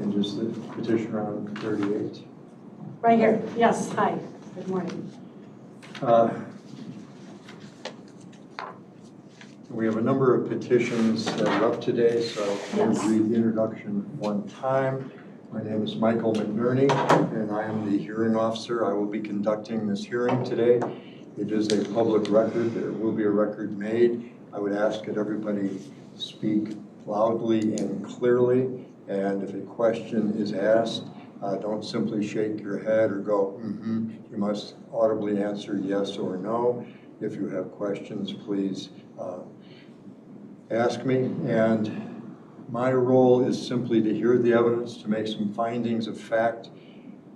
And just the petitioner on 38. Right here. Yes. Hi. Good morning. We have a number of petitions that are up today, so Yes. I'll read the introduction one time. My name is Michael McHenry, and I am the hearing officer. I will be conducting this hearing today. It is a public record. There will be a record made. I would ask that everybody speak loudly and clearly, and if a question is asked, don't simply shake your head or go, mm-hmm. You must audibly answer yes or no. If you have questions, please ask me. And my role is simply to hear the evidence, to make some findings of fact.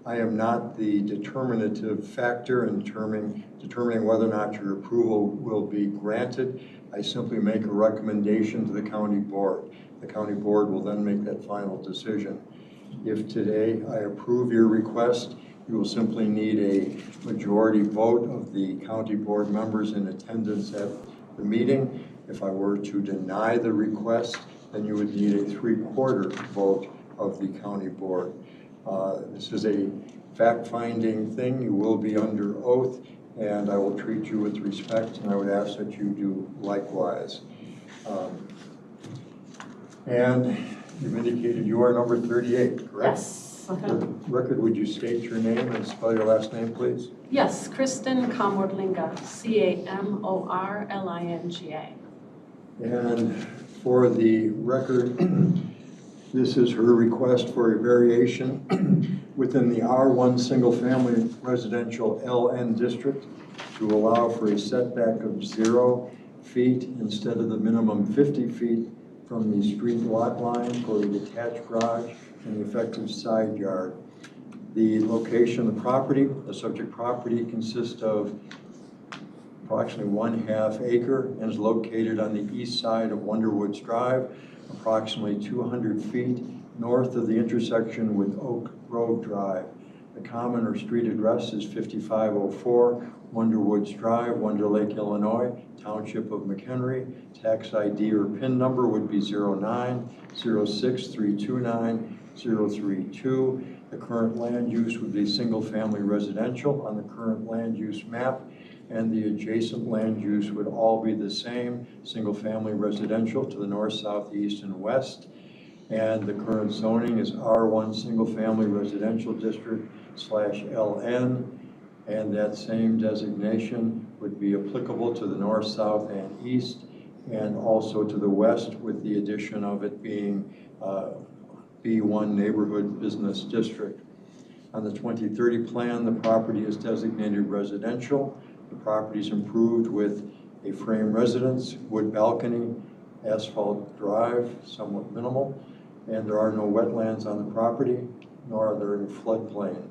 I am not the determinative factor in determining whether or not your approval will be granted. I simply make a recommendation to the county board. The county board will then make that final decision. If today I approve your request, you will simply need a majority vote of the county board members in attendance at the meeting. If I were to deny the request, then you would need a 3/4 vote of the county board. This is a fact-finding thing. You will be under oath, and I will treat you with respect, and I would ask that you do likewise. And you've indicated you are number 38, correct? Yes. For the record, would you state your name and spell your last name, please? Yes. Kristen Kamorlinga. Kamorlinga. And for the record, this is her request for a variation within the R1 single-family residential LN district to allow for a setback of 0 feet instead of the minimum 50 feet from the street lot line for a detached garage and the effective side yard. The location of the property, the subject property, consists of approximately 1/2 acre and is located on the east side of Wonderwoods Drive, approximately 200 feet north of the intersection with Oak Grove Drive. The common or street address is 5504 Wonderwoods Drive, Wonder Lake, Illinois, Township of McHenry. Tax ID or PIN number would be 09-06-329-032. The current land use would be single-family residential on the current land use map, and the adjacent land use would all be the same, single-family residential to the north, south, east, and west. And the current zoning is R1 single-family residential district /LN, and that same designation would be applicable to the north, south, and east, and also to the west, with the addition of it being B1 neighborhood business district. On the 2030 plan, the property is designated residential. The property is improved with a frame residence, wood balcony, asphalt drive, somewhat minimal, and there are no wetlands on the property, nor are there any floodplain.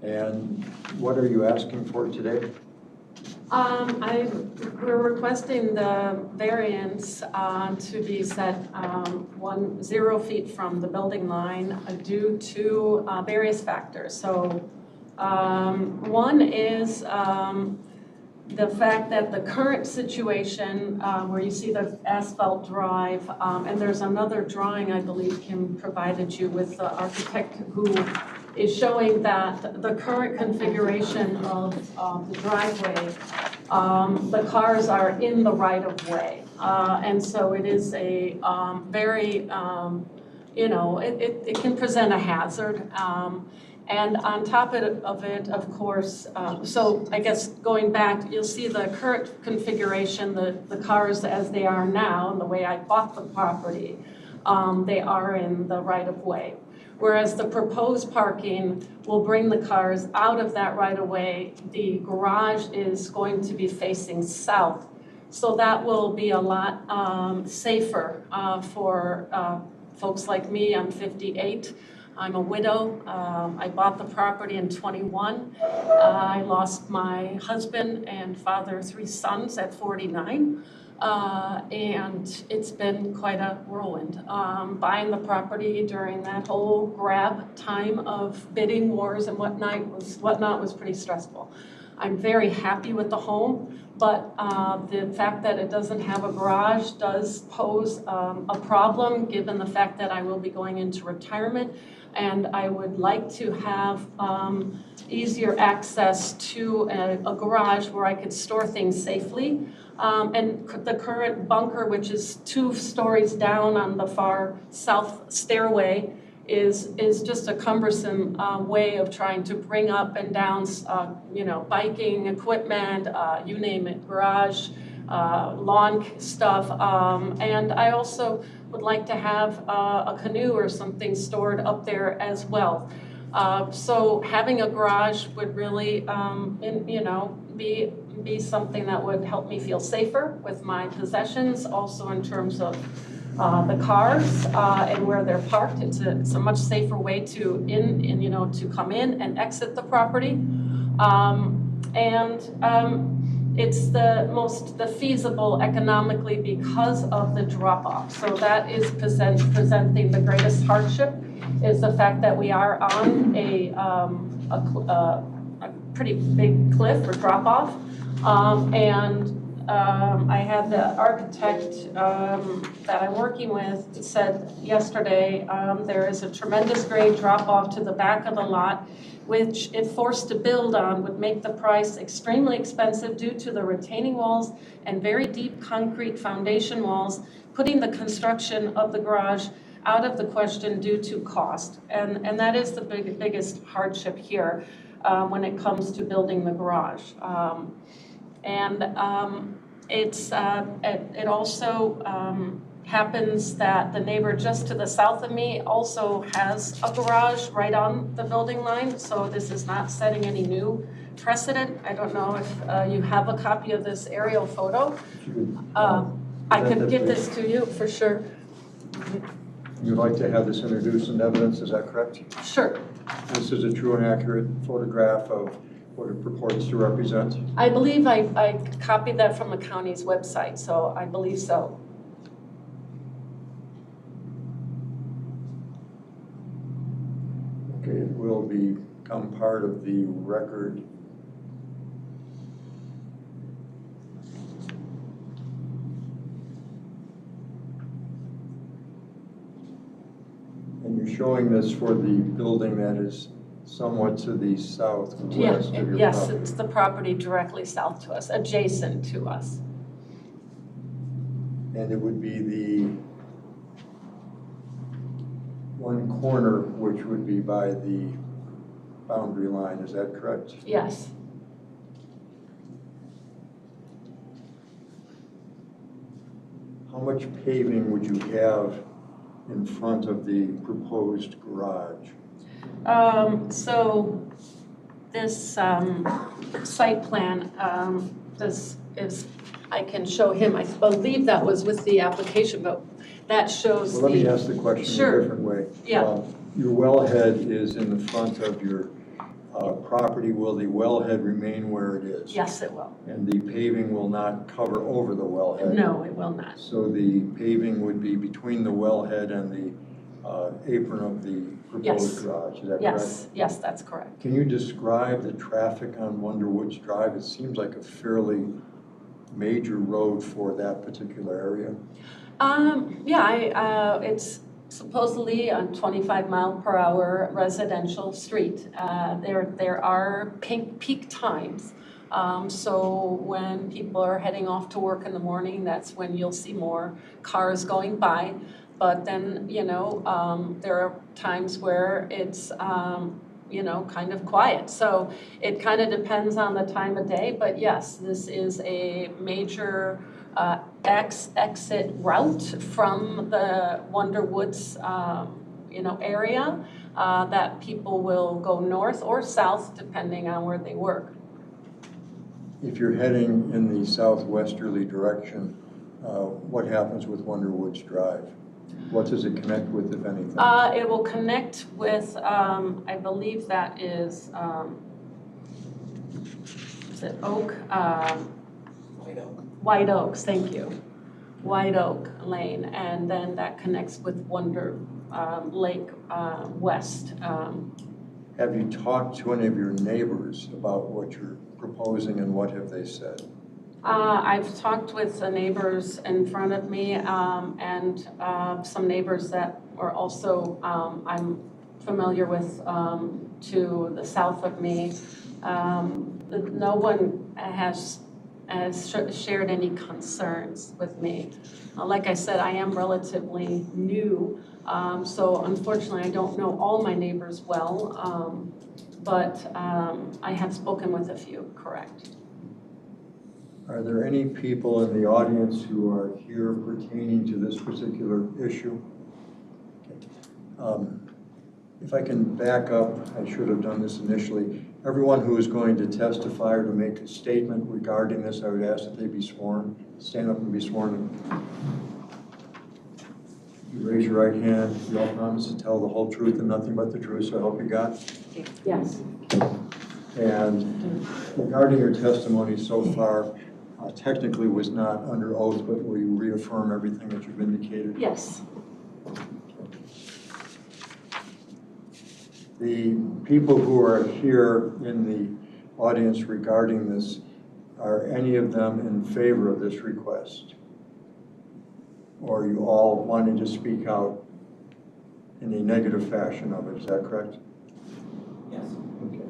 And what are you asking for today? We're requesting the variance to be set 0 feet from the building line due to various factors. So one is the fact that the current situation where you see the asphalt drive, and there's another drawing I believe Kim provided you with the architect who is showing that the current configuration of the driveway, the cars are in the right of way. And so it is a very, it can present a hazard. And on top of it, of course, so I guess going back, you'll see the current configuration, the cars as they are now, and the way I bought the property, they are in the right of way. Whereas the proposed parking will bring the cars out of that right of way. The garage is going to be facing south. So that will be a lot safer for folks like me. I'm 58. I'm a widow. I bought the property in 21. I lost my husband and father of 3 sons at 49. And it's been quite a whirlwind. Buying the property during that whole grab time of bidding wars and whatnot was pretty stressful. I'm very happy with the home, but the fact that it doesn't have a garage does pose a problem, given the fact that I will be going into retirement, and I would like to have easier access to a garage where I could store things safely. And the current bunker, which is 2 stories down on the far south stairway, is just a cumbersome way of trying to bring up and down, biking equipment, you name it, garage, lawn stuff. And I also would like to have a canoe or something stored up there as well. So having a garage would really, be something that would help me feel safer with my possessions, also in terms of the cars and where they're parked. It's a much safer way to come in and exit the property. It's the feasible economically because of the drop-off. So that is presenting the greatest hardship, is the fact that we are on a pretty big cliff or drop-off. I had the architect that I'm working with said yesterday, there is a tremendous grade drop-off to the back of the lot, which, if forced to build on, would make the price extremely expensive due to the retaining walls and very deep concrete foundation walls, putting the construction of the garage out of the question due to cost. And that is the biggest hardship here when it comes to building the garage. It also happens that the neighbor just to the south of me also has a garage right on the building line, so this is not setting any new precedent. I don't know if you have a copy of this aerial photo. I could give this to you for sure. You'd like to have this introduced in evidence, is that correct? Sure. This is a true and accurate photograph of what it purports to represent? I believe I copied that from the county's website, so I believe so. Okay, it will become part of the record. And you're showing this for the building that is somewhat to the southwest of your yes, property. it's the property directly south to us, adjacent to us. And it would be the one corner which would be by the boundary line, is that correct? Yes. How much paving would you have in front of the proposed garage? So this site plan, I can show him, I believe that was with the application, but that shows Well, let me ask the question Sure. a different way. Yeah. Your wellhead is in the front of your property. Will the wellhead remain where it is? Yes, it will. And the paving will not cover over the wellhead? No, it will not. So the paving would be between the wellhead and the apron of the proposed garage, is that correct? Yes, that's correct. Can you describe the traffic on Wonder Woods Drive? It seems like a fairly major road for that particular area. It's supposedly a 25-mile-per-hour residential street. There are peak times. So when people are heading off to work in the morning, that's when you'll see more cars going by. But then, there are times where it's, kind of quiet. So it kind of depends on the time of day. But yes, this is a major exit route from the Wonder Woods, area that people will go north or south depending on where they work. If you're heading in the southwesterly direction, what happens with Wonder Woods Drive? What does it connect with, if anything? It will connect with, I believe that is it Oak? White Oak. White Oaks, thank you. White Oak Lane, and then that connects with Wonder Lake West. Have you talked to any of your neighbors about what you're proposing and what have they said? I've talked with the neighbors in front of me and some neighbors that are also, I'm familiar with to the south of me. No one has shared any concerns with me. Like I said, I am relatively new, so unfortunately I don't know all my neighbors well, but I have spoken with a few, correct. Are there any people in the audience who are here pertaining to this particular issue? Okay. If I can back up, I should have done this initially. Everyone who is going to testify or to make a statement regarding this, I would ask that they be sworn. Stand up and be sworn. You raise your right hand. You all promise to tell the whole truth and nothing but the truth, so help you God? Yes. And regarding your testimony so far, technically was not under oath, but will you reaffirm everything that you've indicated? Yes. The people who are here in the audience regarding this, are any of them in favor of this request? Or are you all wanting to speak out in a negative fashion of it, is that correct? Yes. Okay.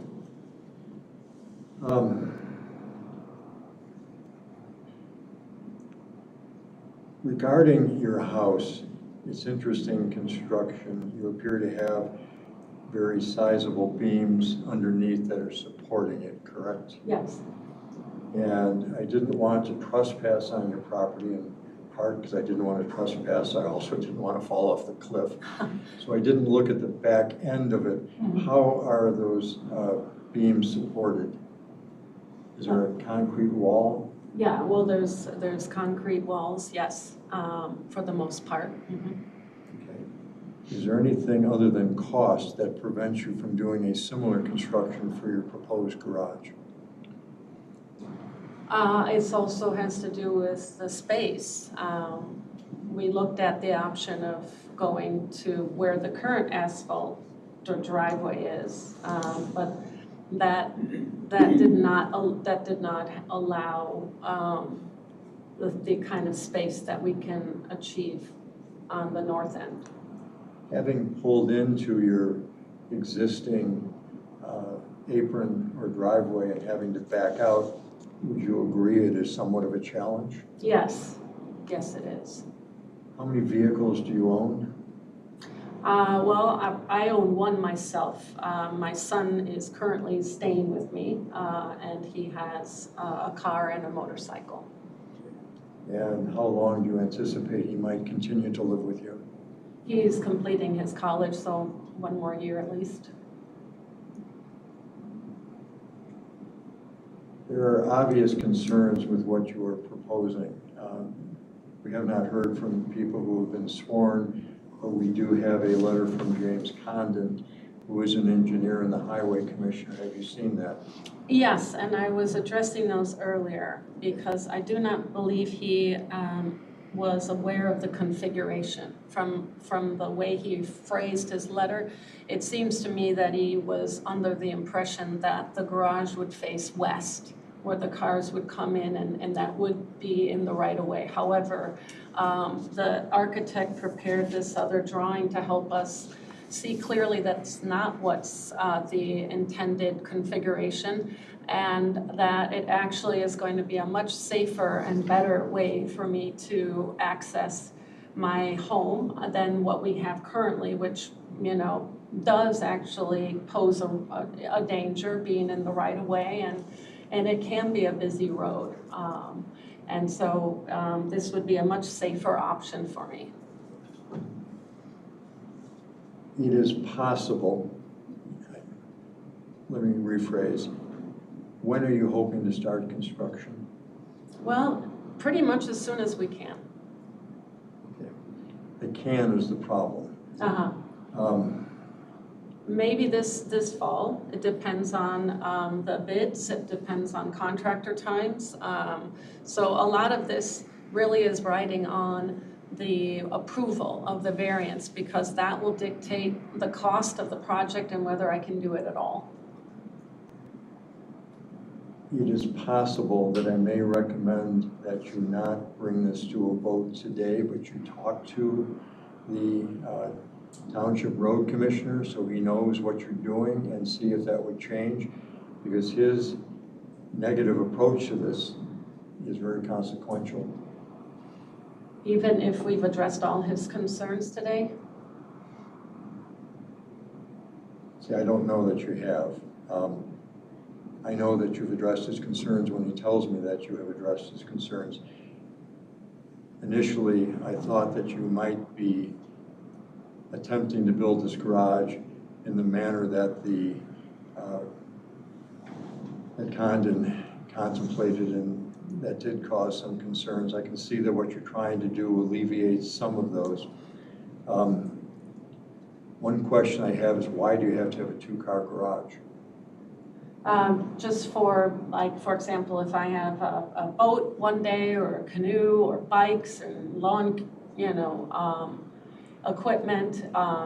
Regarding your house, it's interesting construction. You appear to have very sizable beams underneath that are supporting it, correct? Yes. And I didn't want to trespass on your property in part because I didn't want to trespass. I also didn't want to fall off the cliff. So I didn't look at the back end of it. How are those beams supported? Is there a concrete wall? Yeah, well, there's concrete walls, yes, for the most part. Okay. Is there anything other than cost that prevents you from doing a similar construction for your proposed garage? It also has to do with the space. We looked at the option of going to where the current asphalt driveway is, but that did not allow the kind of space that we can achieve on the north end. Having pulled into your existing apron or driveway and having to back out, would you agree it is somewhat of a challenge? Yes, yes it is. How many vehicles do you own? Well, I own one myself. My son is currently staying with me, and he has a car and a motorcycle. And how long do you anticipate he might continue to live with you? He's completing his college, so 1 more year at least. There are obvious concerns with what you are proposing. We have not heard from people who have been sworn, but we do have a letter from James Condon, who is an engineer in the Highway Commissioner. Have you seen that? Yes, and I was addressing those earlier because I do not believe he was aware of the configuration. From the way he phrased his letter, it seems to me that he was under the impression that the garage would face west, where the cars would come in and that would be in the right of way. However, the architect prepared this other drawing to help us see clearly that's not what's the intended configuration, and that it actually is going to be a much safer and better way for me to access my home than what we have currently, which, you know, does actually pose a danger being in the right of way, and it can be a busy road. And so this would be a much safer option for me. It is possible, let me rephrase, when are you hoping to start construction? Well, pretty much as soon as we can. Okay. The can is the problem. Maybe this fall. It depends on the bids. It depends on contractor times. So a lot of this really is riding on the approval of the variance, because that will dictate the cost of the project and whether I can do it at all. It is possible that I may recommend that you not bring this to a vote today, but you talk to the Township Road Commissioner so he knows what you're doing and see if that would change, because his negative approach to this is very consequential. Even if we've addressed all his concerns today? See, I don't know that you have. I know that you've addressed his concerns when he tells me that you have addressed his concerns. Initially, I thought that you might be attempting to build this garage in the manner that that Condon contemplated, and that did cause some concerns. I can see that what you're trying to do alleviates some of those. One question I have is, why do you have to have a two-car garage? Just for, like, for example, if I have a boat one day, or a canoe, or bikes, and lawn, equipment,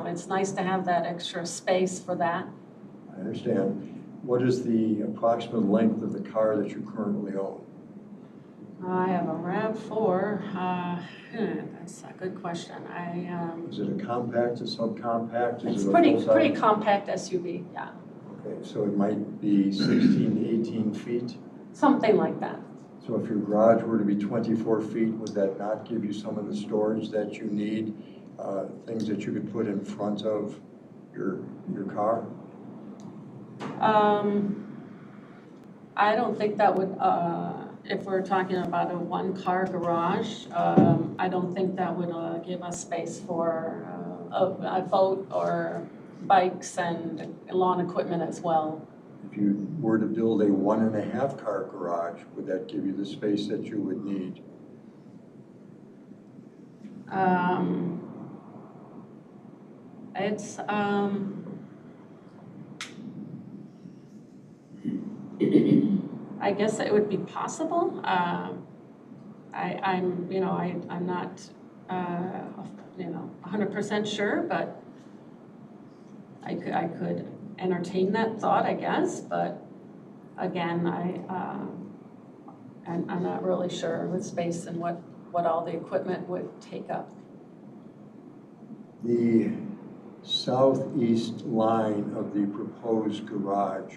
it's nice to have that extra space for that. I understand. What is the approximate length of the car that you currently own? I have a RAV4. That's a good question. Is it a compact, a subcompact? It's Is it a pretty full-size? compact SUV, yeah. Okay, so it might be 16 to 18 feet. Something like that. So if your garage were to be 24 feet, would that not give you some of the storage that you need? Things that you could put in front of your car? I don't think that would, if we're talking about a one-car garage, I don't think that would give us space for a boat or bikes and lawn equipment as well. If you were to build a 1.5 car garage, would that give you the space that you would need? It's, I guess it would be possible. I'm not, 100% sure, but I could entertain that thought, I guess. But again, I'm not really sure with space and what all the equipment would take up. The southeast line of the proposed garage,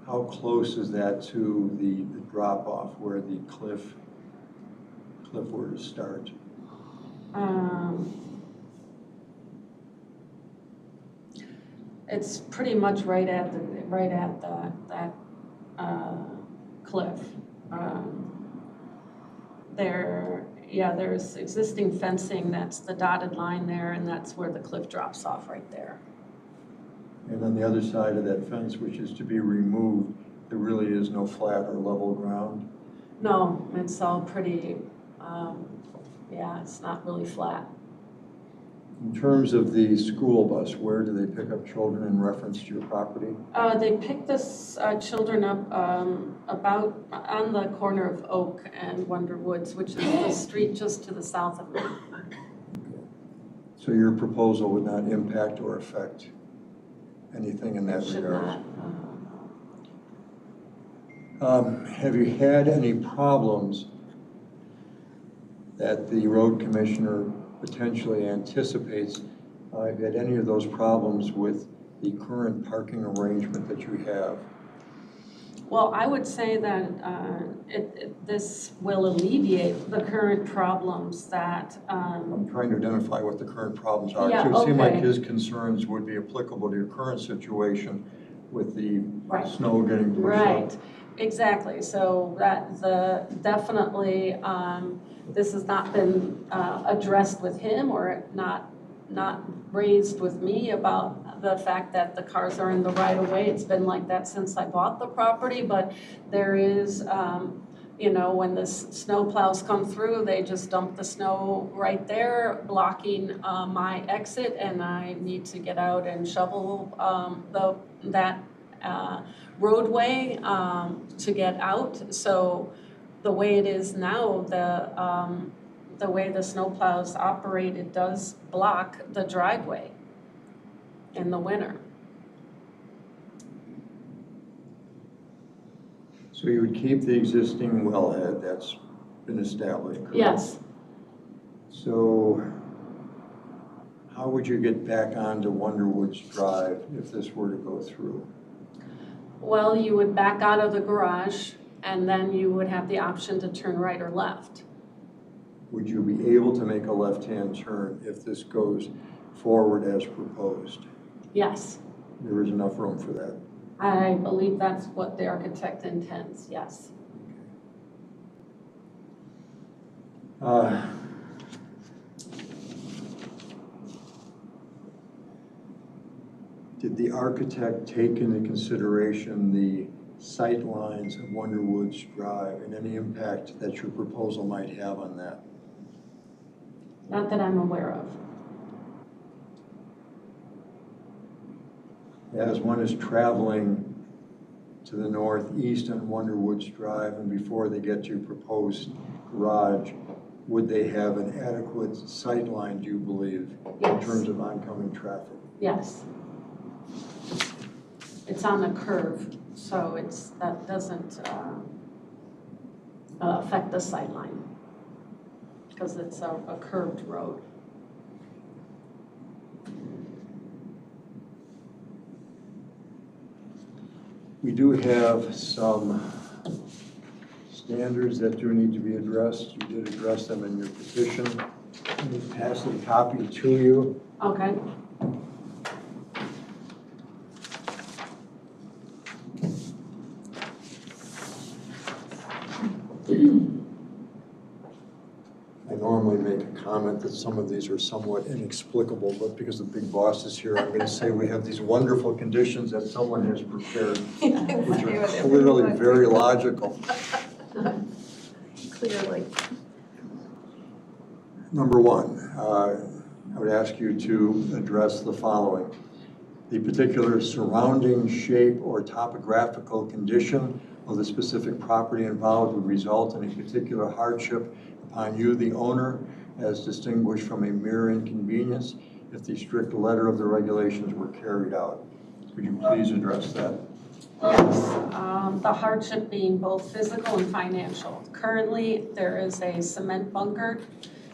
how close is that to the drop-off where the cliff were to start? It's pretty much right at that cliff. There's existing fencing, that's the dotted line there, and that's where the cliff drops off right there. And on the other side of that fence, which is to be removed, there really is no flat or level ground? No, it's all pretty, it's not really flat. In terms of the school bus, where do they pick up children in reference to your property? They picked this children up about on the corner of Oak and Wonder Woods, which is the street just to the south of me. So your proposal would not impact or affect anything in that It should regard? not. Have you had any problems that the road commissioner potentially anticipates? Have you had any of those problems with the current parking arrangement that you have? Well, I would say that this will alleviate the current problems that. I'm trying to identify what the current problems are. Yeah, So it seemed like okay. his concerns would be applicable to your current situation with the Right. snow getting pushed up. Right, exactly. So definitely, this has not been addressed with him or not raised with me about the fact that the cars are in the right of way. It's been like that since I bought the property, but there is, when the snow plows come through, they just dump the snow right there, blocking my exit, and I need to get out and shovel that roadway to get out. So the way it is now, the way the snowplows operate, it does block the driveway in the winter. So you would keep the existing wellhead that's been established, correct? Yes. So how would you get back onto Wonderwoods Drive if this were to go through? Well, you would back out of the garage and then you would have the option to turn right or left. Would you be able to make a left-hand turn if this goes forward as proposed? Yes. There is enough room for that. I believe that's what the architect intends, yes. Did the architect take into consideration the sight lines of Wonderwoods Drive and any impact that your proposal might have on that? Not that I'm aware of. As one is traveling to the northeast on Wonderwoods Drive and before they get to proposed garage, would they have an adequate sight line, do you believe, Yes. in terms of oncoming traffic? Yes. It's on a curve, so that doesn't affect the sight line because it's a curved road. We do have some standards that do need to be addressed. You did address them in your petition. Let me pass a copy to you. Okay. I normally make a comment that some of these are somewhat inexplicable, but because the big boss is here, I'm going to say we have these wonderful conditions that someone has prepared, which are clearly very logical. Clearly. Number one, I would ask you to address the following. The particular surrounding shape or topographical condition of the specific property involved would result in a particular hardship upon you, the owner, as distinguished from a mere inconvenience if the strict letter of the regulations were carried out. Could you please address that? Yes, the hardship being both physical and financial. Currently, there is a cement bunker,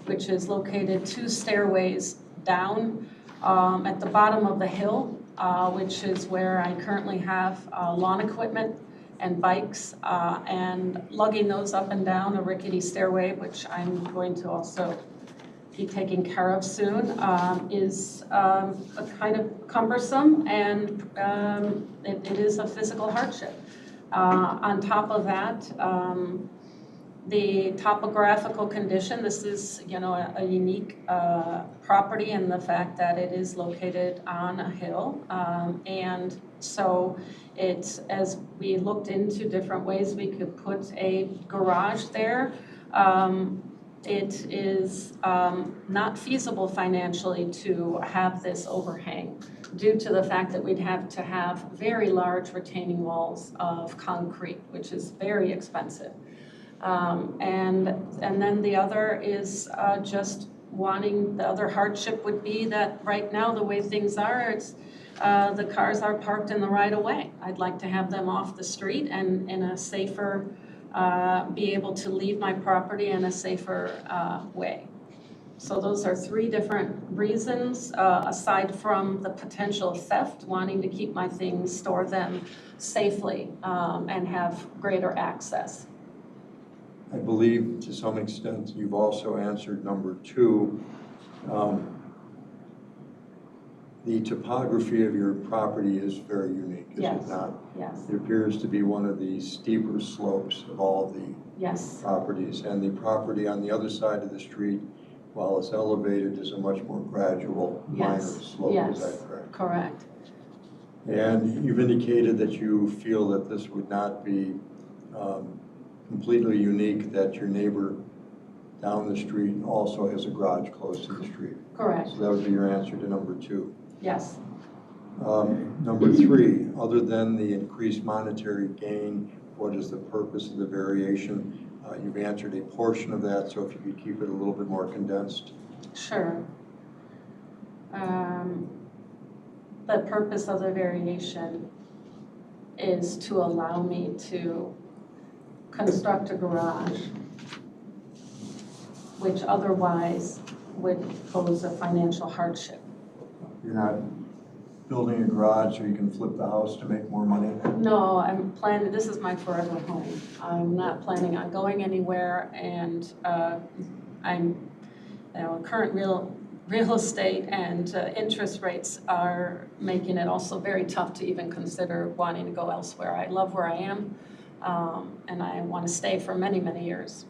which is located 2 stairways down at the bottom of the hill, which is where I currently have lawn equipment and bikes, and lugging those up and down a rickety stairway, which I'm going to also be taking care of soon, is a kind of cumbersome, and it is a physical hardship. On top of that, the topographical condition, this is, a unique property in the fact that it is located on a hill, and so it's, as we looked into different ways we could put a garage there, it is not feasible financially to have this overhang due to the fact that we'd have to have very large retaining walls of concrete, which is very expensive. And then the other is just wanting, the other hardship would be that right now, the way things are, it's the cars are parked in the right of way. I'd like to have them off the street and in a safer, be able to leave my property in a safer way. So those are 3 different reasons, aside from the potential theft, wanting to keep my things, store them safely, and have greater access. I believe to some extent you've also answered number 2. The topography of your property is very unique, is Yes. it not? Yes. It appears to be one of the steeper slopes of all the Yes. properties, and the property on the other side of the street, while it's elevated, is a much more gradual, minor Yes. slope. Yes. Is that correct? Correct. And you've indicated that you feel that this would not be completely unique, that your neighbor down the street also has a garage close to the street. Correct. So that would be your answer to number 2. Yes. Number 3, other than the increased monetary gain, what is the purpose of the variation You've answered a portion of that, so if you could keep it a little bit more condensed. Sure. The purpose of the variation is to allow me to construct a garage, which otherwise would pose a financial hardship. You're not building a garage so you can flip the house to make more money? No, I'm planning, this is my forever home. I'm not planning on going anywhere, and current real estate and interest rates are making it also very tough to even consider wanting to go elsewhere. I love where I am, and I want to stay for many, many years.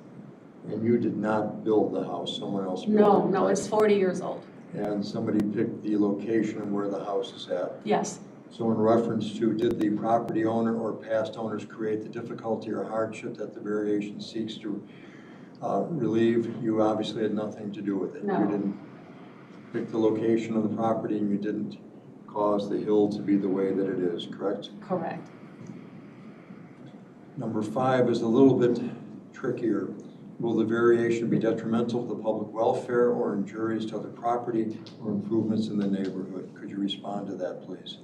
And you did not build the house, someone else built it? No, it's 40 years old. And somebody picked the location of where the house is at? Yes. So in reference to, did the property owner or past owners create the difficulty or hardship that the variation seeks to relieve? You obviously had nothing to do with it. No. You didn't pick the location of the property, and you didn't cause the hill to be the way that it is, correct? Correct. Number 5 is a little bit trickier. Will the variation be detrimental to the public welfare or injurious to other property or improvements in the neighborhood? Could you respond to that, please?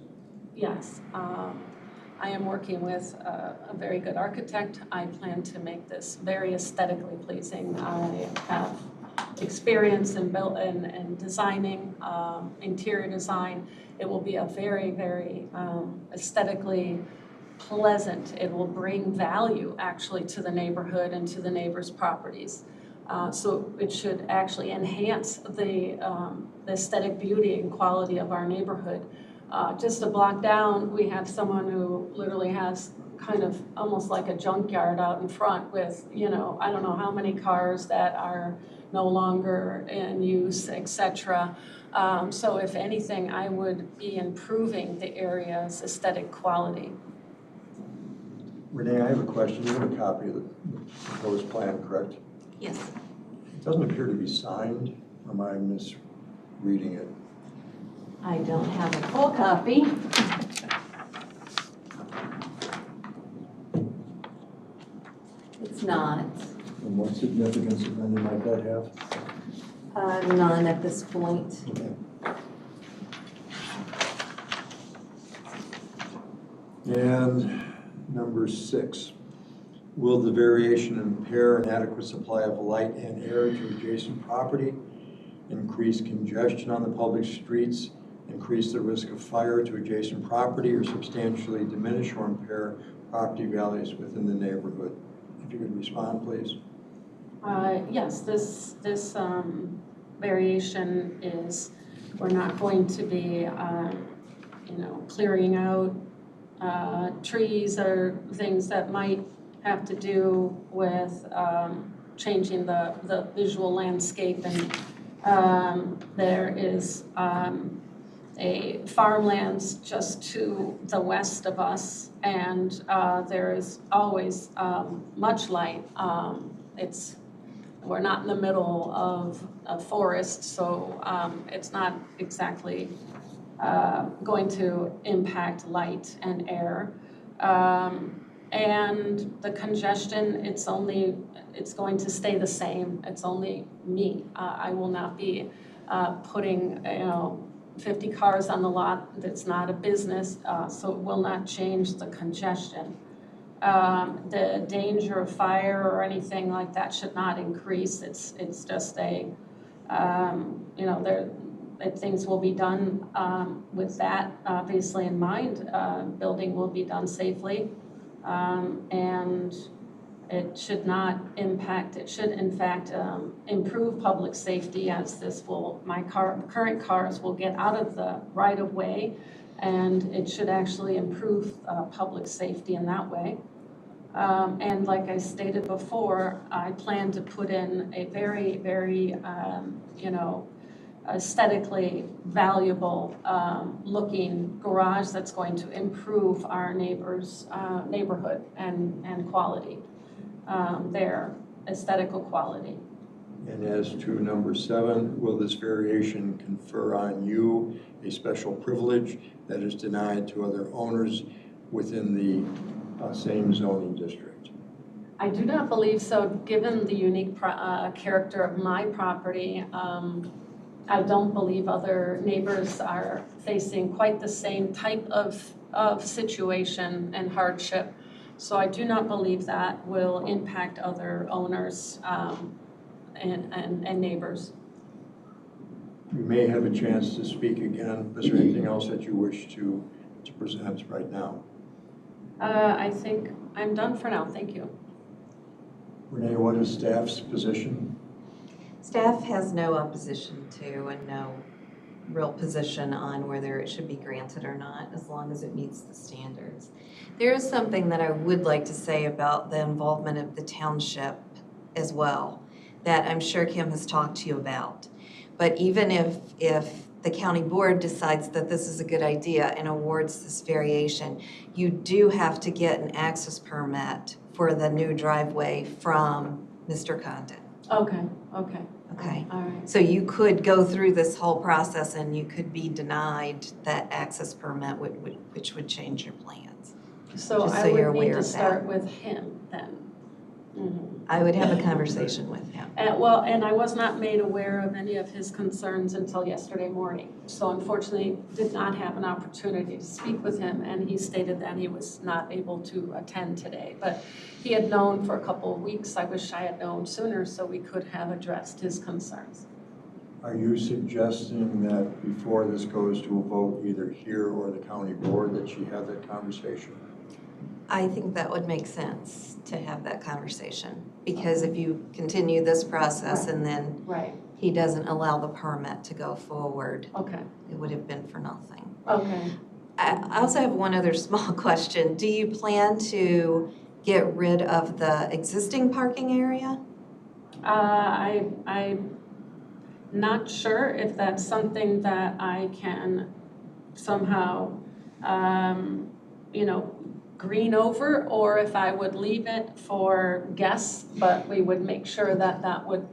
Yes. I am working with a very good architect. I plan to make this very aesthetically pleasing. I have experience in designing, interior design. It will be a very, very aesthetically pleasant. It will bring value actually to the neighborhood and to the neighbors' properties. So it should actually enhance the aesthetic beauty and quality of our neighborhood. Just a block down, we have someone who literally has kind of almost like a junkyard out in front with, I don't know how many cars that are no longer in use, etc. So if anything, I would be improving the area's aesthetic quality. Renee, I have a question. You have a copy of the proposed plan, correct? Yes. It doesn't appear to be signed, or am I misreading it? I don't have a full copy. It's not. And what significance, if any, might that have? None at this point. Okay. And number 6, will the variation impair an adequate supply of light and air to adjacent property, increase congestion on the public streets, increase the risk of fire to adjacent property, or substantially diminish or impair property values within the neighborhood? If you could respond, please. Yes, this variation is, we're not going to be, clearing out trees or things that might have to do with changing the visual landscape. And there is a farmlands just to the west of us, and there is always much light. We're not in the middle of a forest, so it's not exactly going to impact light and air. And the congestion, it's going to stay the same. It's only me. I will not be putting 50 cars on the lot. That's not a business, so it will not change the congestion. The danger of fire or anything like that should not increase. It's just things will be done with that obviously in mind. Building will be done safely, and it should not impact. It should in fact improve public safety, as my current cars will get out of the right of way, and it should actually improve public safety in that way. And like I stated before, I plan to put in a very, very, aesthetically valuable looking garage that's going to improve our neighbors' neighborhood and quality, their aesthetical quality. And as to number 7, will this variation confer on you a special privilege that is denied to other owners within the same zoning district? I do not believe so, given the unique character of my property. I don't believe other neighbors are facing quite the same type of situation and hardship. So I do not believe that will impact other owners and neighbors. You may have a chance to speak again. Is there anything else that you wish to present right now? I think I'm done for now, thank you. Renee, what is staff's position? Staff has no opposition to and no real position on whether it should be granted or not, as long as it meets the standards. There is something that I would like to say about the involvement of the township as well, that I'm sure Kim has talked to you about. But even if the county board decides that this is a good idea and awards this variation, you do have to get an access permit for the new driveway from Mr. Condon. Okay. Okay. All right. So you could go through this whole process and you could be denied that access permit, which would change your plans. So Just so I you're would need aware to of start with him then. Mhm. I would have a conversation with him. And I was not made aware of any of his concerns until yesterday morning. So unfortunately, did not have an opportunity to speak with him, and he stated that he was not able to attend today. But he had known for a couple of weeks. I wish I had known sooner so we could have addressed his concerns. Are you suggesting that before this goes to a vote, either here or the county board, that she have that conversation? I think that would make sense to have that conversation, because if you continue this process and then Right. he doesn't allow the permit to go forward, Okay. it would have been for nothing. Okay. I also have one other small question. Do you plan to get rid of the existing parking area? I'm not sure if that's something that I can somehow, green over, or if I would leave it for guests, but we would make sure that that would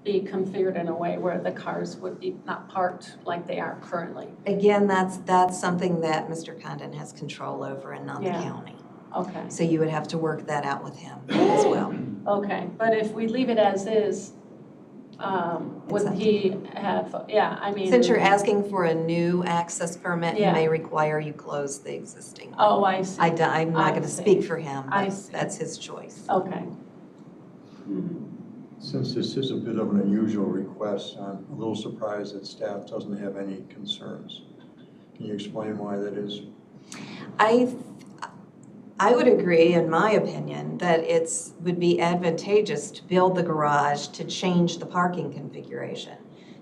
be configured in a way where the cars would be not parked like they are currently. Again, that's something that Mr. Condon has control over and not the Yeah. county. Okay, So you would have to work that out with him as well. okay, but if we leave it as is, would he have, Since you're asking for a new access permit, he Yeah. may require you close the existing one. Oh, I see. I'm not I going to see. speak for him, I but see. that's his choice. Okay. Mhm. Since this is a bit of an unusual request, I'm a little surprised that staff doesn't have any concerns. Can you explain why that is? I would agree, in my opinion, that would be advantageous to build the garage to change the parking configuration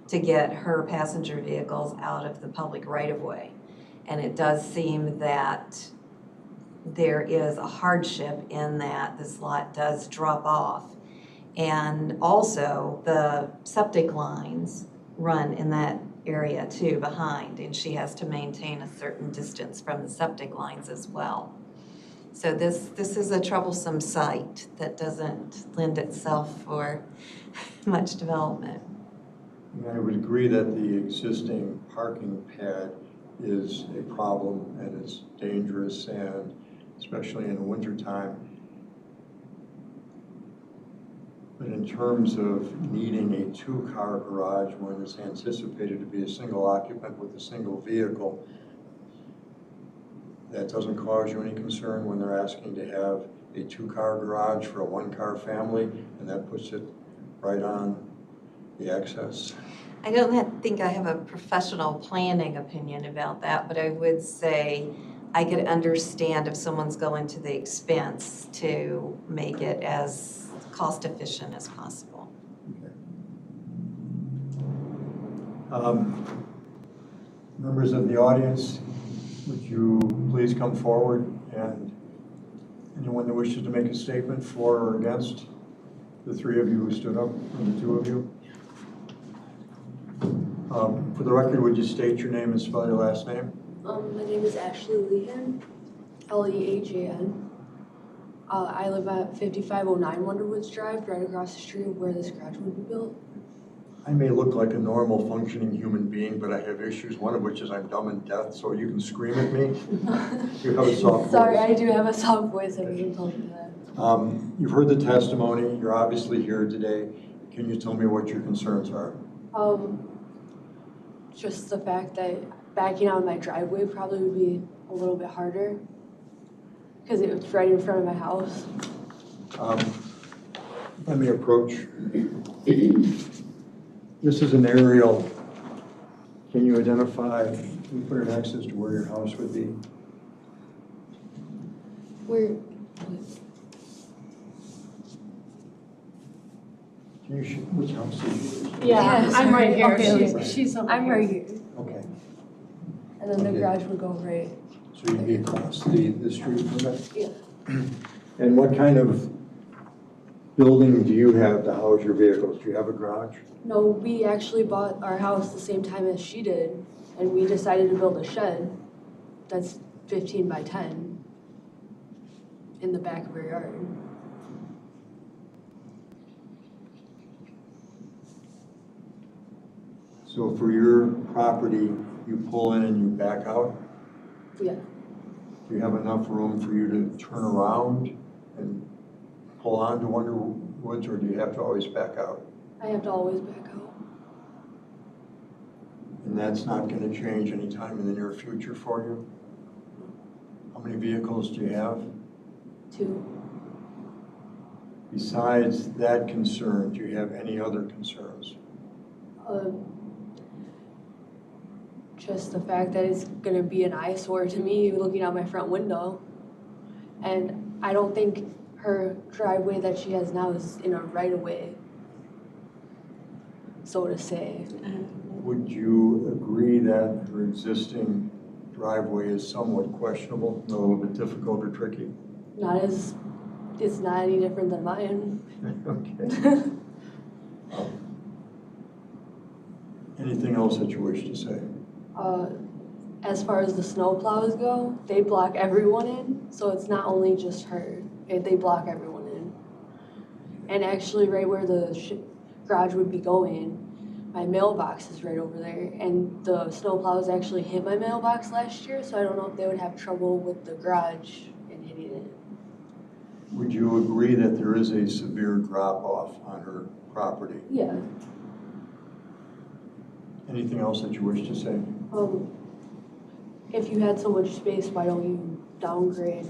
to get her passenger vehicles out of the public right-of-way. And it does seem that there is a hardship in that this lot does drop off. And also, the septic lines run in that area too, behind, and she has to maintain a certain distance from the septic lines as well. So this is a troublesome site that doesn't lend itself for much development. I would agree that the existing parking pad is a problem and it's dangerous, and especially in the wintertime. But in terms of needing a two-car garage when it's anticipated to be a single occupant with a single vehicle, that doesn't cause you any concern when they're asking to have a two-car garage for a one-car family, and that puts it right on the access? I don't think I have a professional planning opinion about that, but I would say I could understand if someone's going to the expense to make it as cost efficient as possible. Okay. Members of the audience, would you please come forward, and anyone that wishes to make a statement for or against the three of you who stood up, and the two of you. For the record, would you state your name and spell your last name? My name is Ashley Lehan, Leajan. I live at 5509 Wonderwoods Drive, right across the street where this garage would be built. I may look like a normal functioning human being, but I have issues, one of which is I'm dumb and deaf, so you can scream at me. You have a soft voice. Sorry, I do have a soft voice, I wasn't told you that. You've heard the testimony, you're obviously here today. Can you tell me what your concerns are? Just the fact that backing out of my driveway probably would be a little bit harder because it's right in front of my house. Let me approach. This is an aerial. Can you identify, can you put an X as to where your house would be? Where? Can you, which house is yours? Yeah, Yes, I'm right here. okay. She's over I'm here. right here. Okay, And then the Okay. garage would go right. so you'd be across the street from it? Yeah. And what kind of building do you have to house your vehicles? Do you have a garage? No, we actually bought our house the same time as she did, and we decided to build a shed that's 15 by 10 in the back of our yard. So for your property, you pull in and you back out? Yeah. Do you have enough room for you to turn around and pull onto Wonderwoods, or do you have to always back out? I have to always back out. And that's not going to change anytime in the near future for you? How many vehicles do you have? 2. Besides that concern, do you have any other concerns? Just the fact that it's gonna be an eyesore to me looking out my front window. And I don't think her driveway that she has now is in a right of way, so to say. Would you agree that her existing driveway is somewhat questionable, a little bit difficult or tricky? It's not any different than mine. Okay. Anything else that you wish to say? As far as the snow plows go, they block everyone in, so it's not only just her. They block everyone in. And actually, right where the garage would be going, my mailbox is right over there, and the snow plows actually hit my mailbox last year, so I don't know if they would have trouble with the garage and hitting it. Would you agree that there is a severe drop-off on her property? Yeah. Anything else that you wish to say? If you had so much space, why don't you downgrade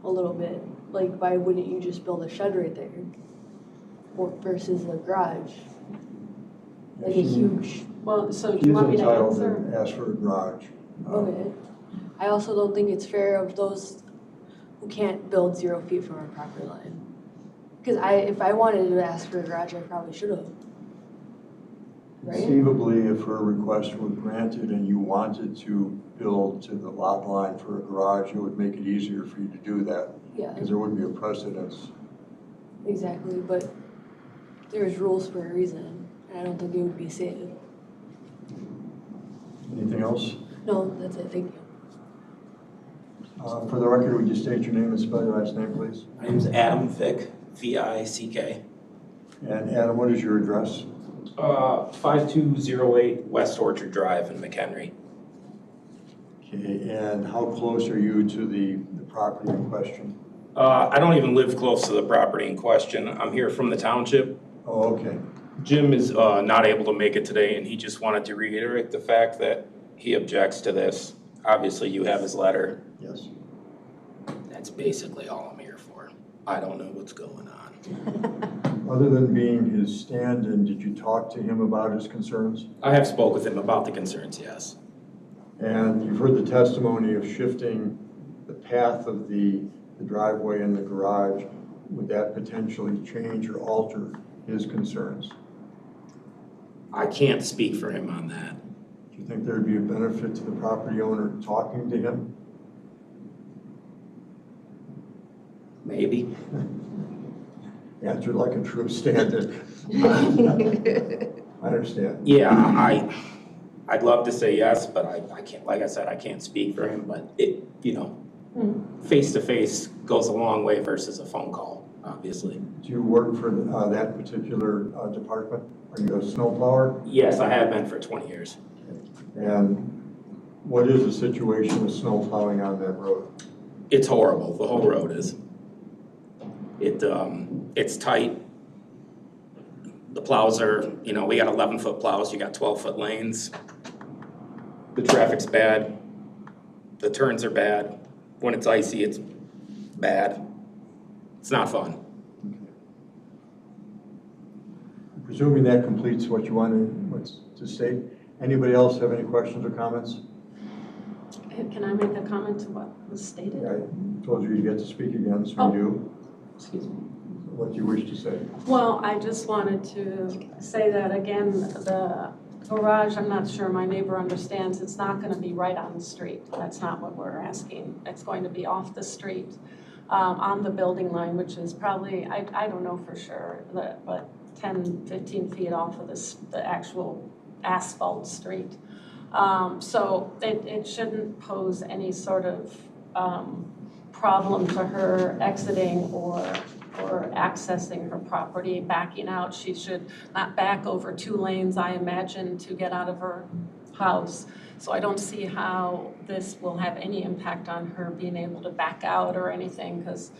a little bit? Like, why wouldn't you just build a shed right there? Or versus a garage? Like a huge, Well, so do She's you want me to entitled answer? to ask for a garage. okay. I also don't think it's fair of those who can't build 0 feet from our property line. Because if I wanted to ask for a garage, I probably should have. Right? Conceivably, if her request were granted and you wanted to build to the lot line for a garage, it would make it easier for you to do that, Yeah, because there wouldn't be a precedence. exactly, but there's rules for a reason, and I don't think it would be safe. Anything else? No, that's it, thank you. For the record, would you state your name and spell your last name, please? My name's Adam Vick, V-I-C-K. And Adam, what is your address? 5208 West Orchard Drive in McHenry. Okay, and how close are you to the property in question? I don't even live close to the property in question. I'm here from the township. Oh, okay. Jim is not able to make it today, and he just wanted to reiterate the fact that he objects to this. Obviously, you have his letter. Yes. That's basically all I'm here for. I don't know what's going on. Other than being his stand-in, did you talk to him about his concerns? I have spoke with him about the concerns, yes. And you've heard the testimony of shifting the path of the driveway and the garage. Would that potentially change or alter his concerns? I can't speak for him on that. Do you think there'd be a benefit to the property owner talking to him? Maybe. Answered like a true stand-in. I understand. Yeah, I'd love to say yes, but I can't, like I said, I can't speak for him, but it, face-to-face goes a long way versus a phone call, obviously. Do you work for that particular department? Are you a snowplower? Yes, I have been for 20 years. And what is the situation with snow plowing on that road? It's horrible, the whole road is. It's tight. The plows are, you know, we got 11-foot plows, you got 12-foot lanes. The traffic's bad. The turns are bad. When it's icy, it's bad. It's not fun. Presuming that completes what you wanted to state, anybody else have any questions or comments? Can I make a comment to what was stated? I told you you get to speak again, so Oh. you do. Excuse me. What do you wish to say? Well, I just wanted to say that again, the garage, I'm not sure my neighbor understands, it's not gonna be right on the street. That's not what we're asking. It's going to be off the street, on the building line, which is probably, I don't know for sure, but 10, 15 feet off of the actual asphalt street. So it shouldn't pose any sort of problem to her exiting or accessing her property, backing out. She should not back over 2 lanes, I imagine, to get out of her house. So I don't see how this will have any impact on her being able to back out or anything, because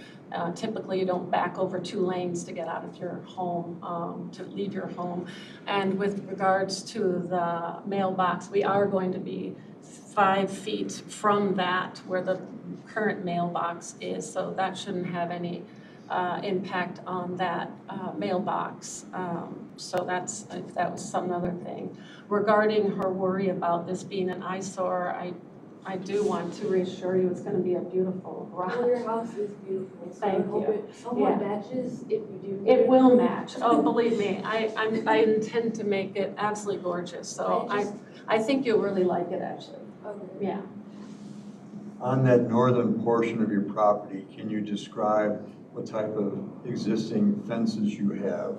typically you don't back over 2 lanes to get out of your home, to leave your home. And with regards to the mailbox, we are going to be 5 feet from that where the current mailbox is, so that shouldn't have any impact on that mailbox. So that was some other thing. Regarding her worry about this being an eyesore, I do want to reassure you it's going to be a beautiful Well, garage. your house is beautiful. So Thank I hope you. it somewhat Yeah. matches if you do. It will match. Oh, believe me, I intend to make it absolutely gorgeous. So I think you'll really like it, actually. Okay. Yeah. On that northern portion of your property, can you describe what type of existing fences you have?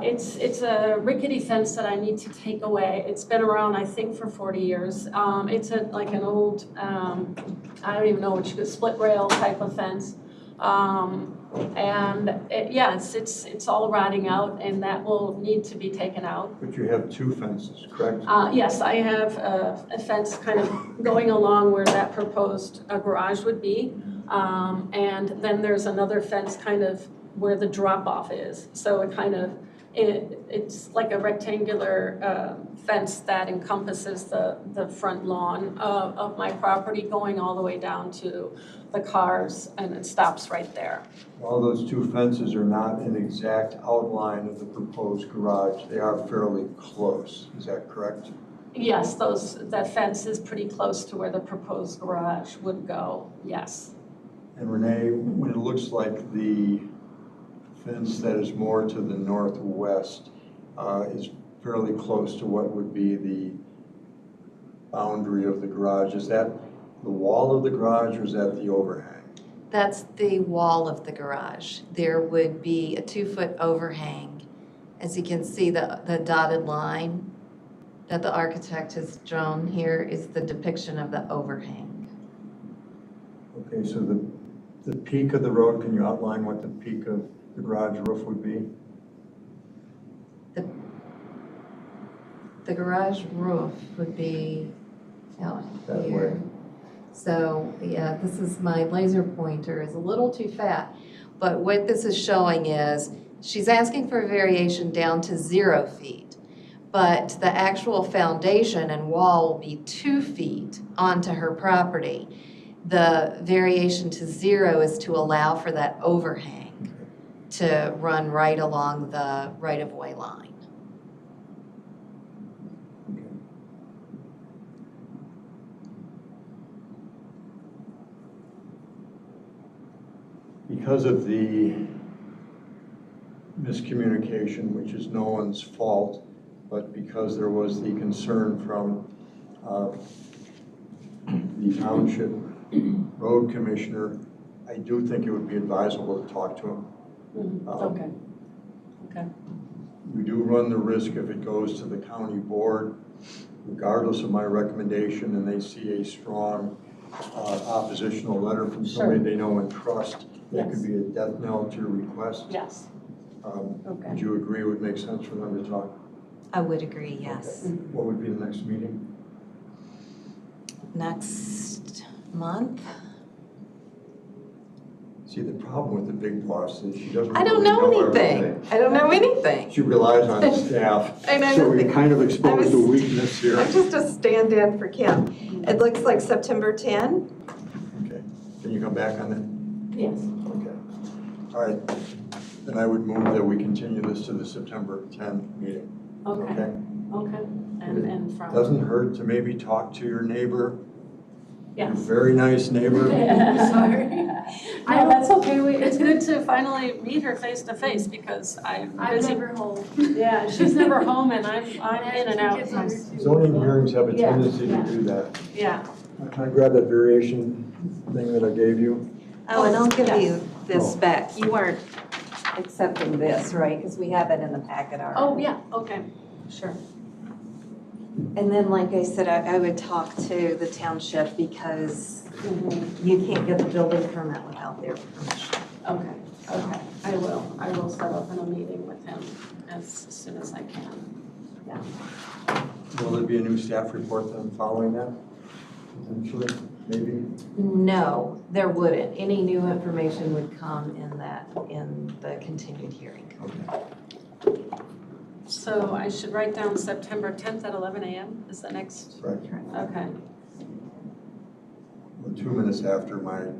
It's a rickety fence that I need to take away. It's been around, I think, for 40 years. It's like an old, I don't even know what you could, split rail type of fence. It's all rotting out, and that will need to be taken out. But you have 2 fences, correct? Yes, I have a fence kind of going along where that proposed garage would be. And then there's another fence kind of where the drop-off is. So it's like a rectangular fence that encompasses the front lawn of my property, going all the way down to the cars, and it stops right there. While those 2 fences are not an exact outline of the proposed garage, they are fairly close. Is that correct? Yes, that fence is pretty close to where the proposed garage would go, yes. And Renee, when it looks like the fence that is more to the northwest is fairly close to what would be the boundary of the garage, is that the wall of the garage or is that the overhang? That's the wall of the garage. There would be a 2-foot overhang. As you can see, the dotted line that the architect has drawn here is the depiction of the overhang. Okay, so the peak of the road, can you outline what the peak of the garage roof would be? The garage roof would be out That here. way. So, yeah, this is my laser pointer is a little too fat. But what this is showing is she's asking for a variation down to 0 feet. But the actual foundation and wall will be 2 feet onto her property. The variation to 0 is to allow for that overhang to run right along the right-of-way line. Okay. Because of the miscommunication, which is no one's fault, but because there was the concern from the township road commissioner, I do think it would be advisable to talk to him. Okay. We do run the risk if it goes to the county board, regardless of my recommendation, and they see a strong oppositional letter from somebody they know and trust, that could be a death knell to your request. Yes. Okay. Would you agree it would make sense for them to talk? I would agree, yes. Okay. What would be the next meeting? Next month? Is See, the problem with the big boss is she doesn't I don't really know anything. everything. I don't know anything. She relies on staff. I know So we nothing. kind of exposed a was- weakness here. I'm just a stand-in for Kim. It looks like September 10. Okay, can you come back on that? Yes. Okay. All right, then I would move that we continue this to the September 10 meeting. Okay, okay. And from. Doesn't hurt to maybe talk to your neighbor, Yes. very nice neighbor. Sorry. No, that's okay. It's good to finally meet her face to face because I'm I'm busy. never home. Yeah, she's never home and I'm in and out. Kids under two. Zoning hearings have a Yeah, tendency yeah. to do that. Yeah. Can I grab that variation thing that I gave you? Oh, and I'll give you this Oh. back. You weren't accepting this, right? Because we have it in the packet already. Oh, yeah. Okay, sure. And then, like I said, I would talk to the township because you can't get the building permit without their permission. Okay, okay. I will set up in a meeting with him as soon as I can. Yeah. Will there be a new staff report then following that? Potentially, maybe? No, there wouldn't. Any new information would come in the continued hearing. Okay. So I should write down September 10th at 11 a.m. is the next, Right. okay. Well, 2 minutes after, my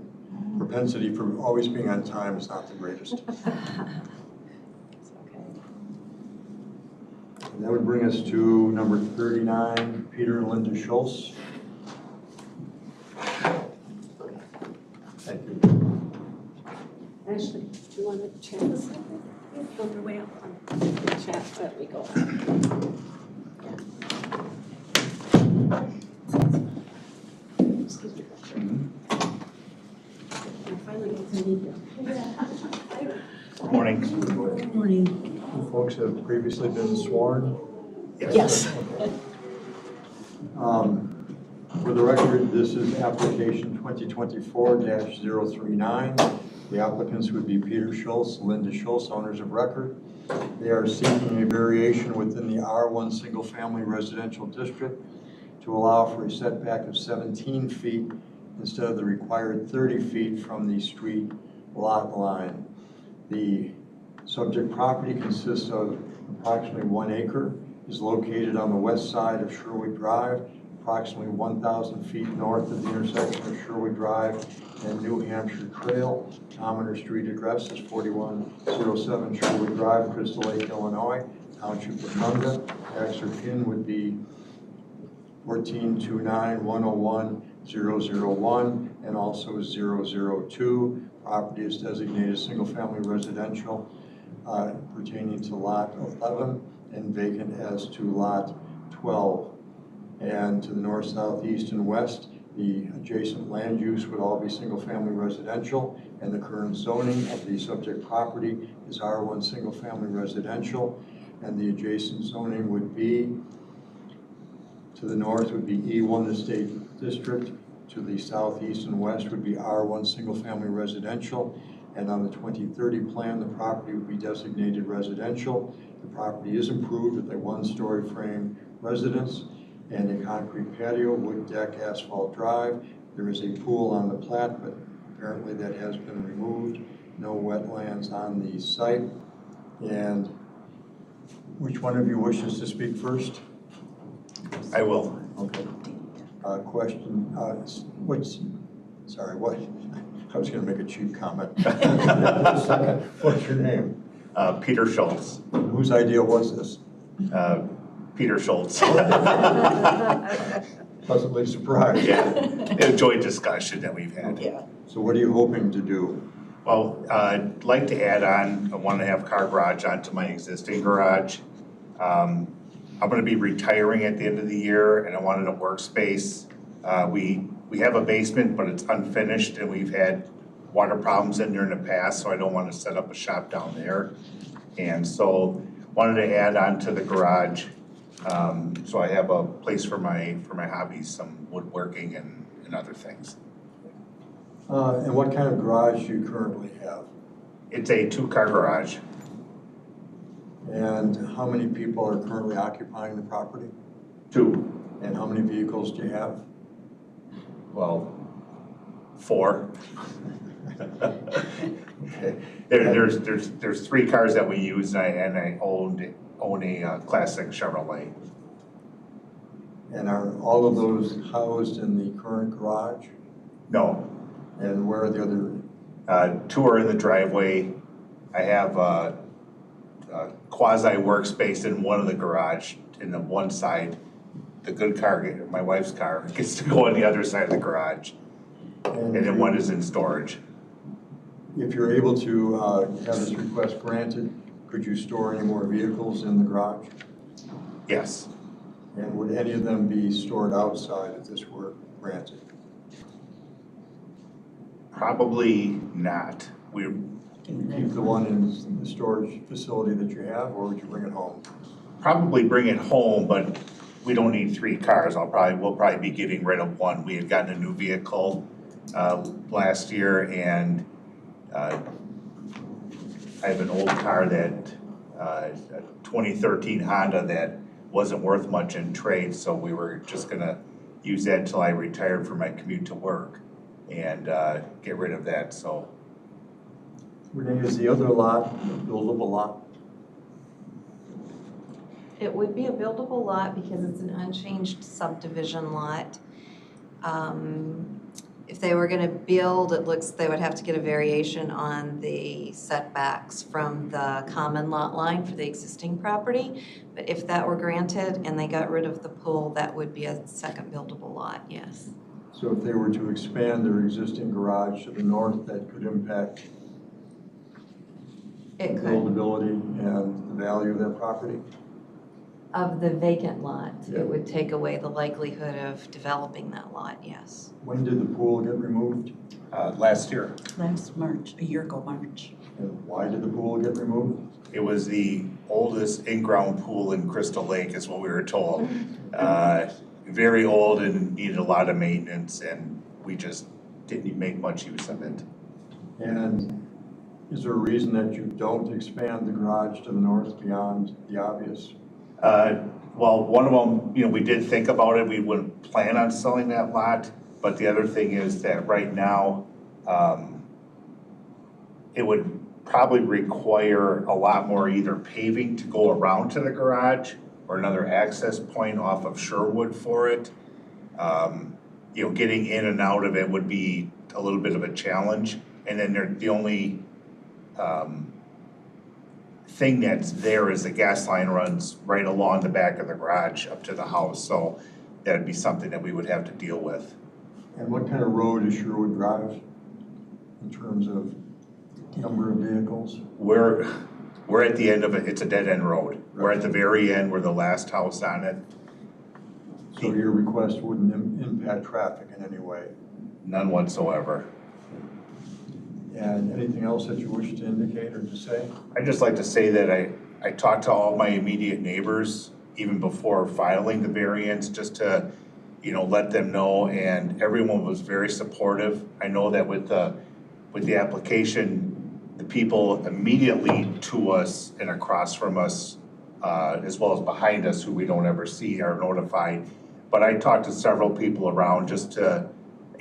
propensity for always being on time is not the greatest. It's okay. And that would bring us to number 39, Peter and Linda Schultz. Thank you. Ashley, do you want to chat a second? On your way up, chat as we go. Excuse me. I finally get to meet you. Morning. Good morning. You folks have previously been sworn? Yes. For the record, this is application 2024-039. The applicants would be Peter Schultz, Linda Schultz, owners of record. They are seeking a variation within the R1 Single Family Residential District to allow for a setback of 17 feet instead of the required 30 feet from the street lot line. The subject property consists of approximately 1 acre, is located on the west side of Sherwood Drive, approximately 1,000 feet north of the intersection of Sherwood Drive and New Hampshire Trail. Common or street address is 4107 Sherwood Drive, Crystal Lake, Illinois, Township of Tonga. Tax or PIN would be 1429101-001 and also 002. Property is designated single-family residential pertaining to lot 11 and vacant as to lot 12. And to the north, south, east, and west, the adjacent land use would all be single-family residential, and the current zoning of the subject property is R1 single-family residential, and the adjacent zoning would be, to the north would be E1 Estate District, to the southeast and west would be R1 single-family residential, and on the 2030 plan, the property would be designated residential. The property is improved with a 1-story frame residence and a concrete patio, wood deck, asphalt drive. There is a pool on the plat, but apparently that has been removed. No wetlands on the site. And which one of you wishes to speak first? I will. Okay. Question, sorry, what? I was gonna make a cheap comment. What's your name? Peter Schultz. Whose idea was this? Peter Schultz. Pleasantly surprised. Yeah, enjoyed discussion that we've had. Yeah. So what are you hoping to do? Well, I'd like to add on a 1.5 car garage onto my existing garage. I'm gonna be retiring at the end of the year and I wanted a workspace. We have a basement, but it's unfinished and we've had water problems in there in the past, so I don't want to set up a shop down there. And so wanted to add on to the garage. So I have a place for my hobbies, some woodworking and other things. And what kind of garage do you currently have? It's a 2-car garage. And how many people are currently occupying the property? 2. And how many vehicles do you have? Well, 4. Okay. There's 3 cars that we use, and I own a classic Chevrolet. And are all of those housed in the current garage? No, And where are the other? 2 are in the driveway. I have a quasi workspace in one of the garage, in the one side. The good car, my wife's car, gets to go on the other side of the garage. And then one is in storage. If you're able to have this request granted, could you store any more vehicles in the garage? Yes. And would any of them be stored outside if this were granted? Probably not. We Can you keep the one in the storage facility that you have, or would you bring it home? probably bring it home, but we don't need 3 cars. We'll probably be getting rid of one. We had gotten a new vehicle last year, and I have an old car that, a 2013 Honda that wasn't worth much in trade, so we were just gonna use that until I retired for my commute to work and get rid of that, so. Renee, is the other lot a buildable lot? It would be a buildable lot because it's an unchanged subdivision lot. If they were gonna build, it looks, they would have to get a variation on the setbacks from the common lot line for the existing property. But if that were granted and they got rid of the pool, that would be a second buildable lot, yes. So if they were to expand their existing garage to the north, that could impact It could, buildability and the value of that property? of the vacant lot, Yeah. it would take away the likelihood of developing that lot, yes. When did the pool get removed? Last year, Last March, a year ago March. And why did the pool get removed? it was the oldest in-ground pool in Crystal Lake is what we were told. Very old and needed a lot of maintenance, and we just didn't make much use of it. And is there a reason that you don't expand the garage to the north beyond the obvious? Well, one of them, we did think about it, we wouldn't plan on selling that lot, but the other thing is that right now, it would probably require a lot more either paving to go around to the garage or another access point off of Sherwood for it. Getting in and out of it would be a little bit of a challenge. And then the only thing that's there is the gas line runs right along the back of the garage up to the house. So that'd be something that we would have to deal with. And what kind of road is Sherwood Drive in terms of number of vehicles? We're at the end of it, it's a dead end road. We're at the very end, we're the last house on it. So your request wouldn't impact traffic in any way? None whatsoever. And anything else that you wish to indicate or to say? I'd just like to say that I talked to all my immediate neighbors even before filing the variance, just to, let them know, and everyone was very supportive. I know that with the application, the people immediately to us and across from us, as well as behind us who we don't ever see, are notified. But I talked to several people around just to,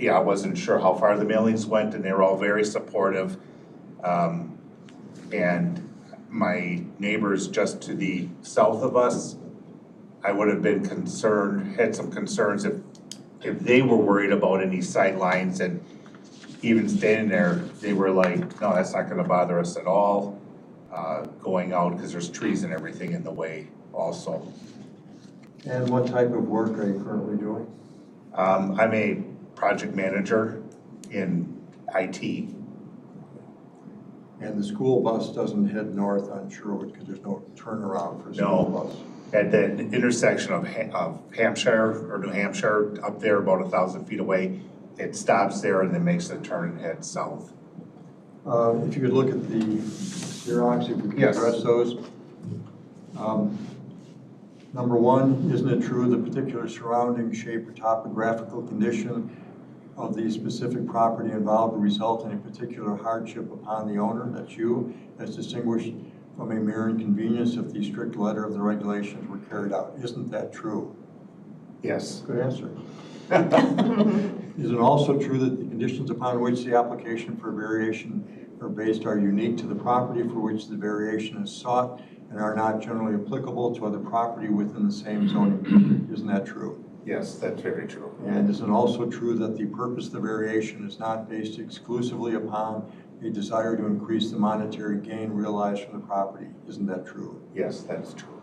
I wasn't sure how far the mailings went, and they were all very supportive. And my neighbors just to the south of us, I would have been had some concerns if they were worried about any sight lines, and even standing there, they were like, no, that's not gonna bother us at all, going out, because there's trees and everything in the way also. And what type of work are you currently doing? I'm a project manager in IT. And the school bus doesn't head north on Sherwood because there's no turnaround for a school No. bus? At the intersection of Hampshire or New Hampshire, up there about 1,000 feet away, it stops there and then makes the turn and heads south. If you could look at the Xerox, if we could Yes. address those. Number one, isn't it true the particular surrounding shape or topographical condition of the specific property involved will result in a particular hardship upon the owner, that's you, as distinguished from a mere inconvenience if the strict letter of the regulations were carried out? Isn't that true? Yes. Good answer. Is it also true that the conditions upon which the application for variation are based are unique to the property for which the variation is sought and are not generally applicable to other property within the same zoning? Isn't that true? Yes, that's very true. And is it also true that the purpose of the variation is not based exclusively upon a desire to increase the monetary gain realized from the property? Isn't that true? Yes, that's true.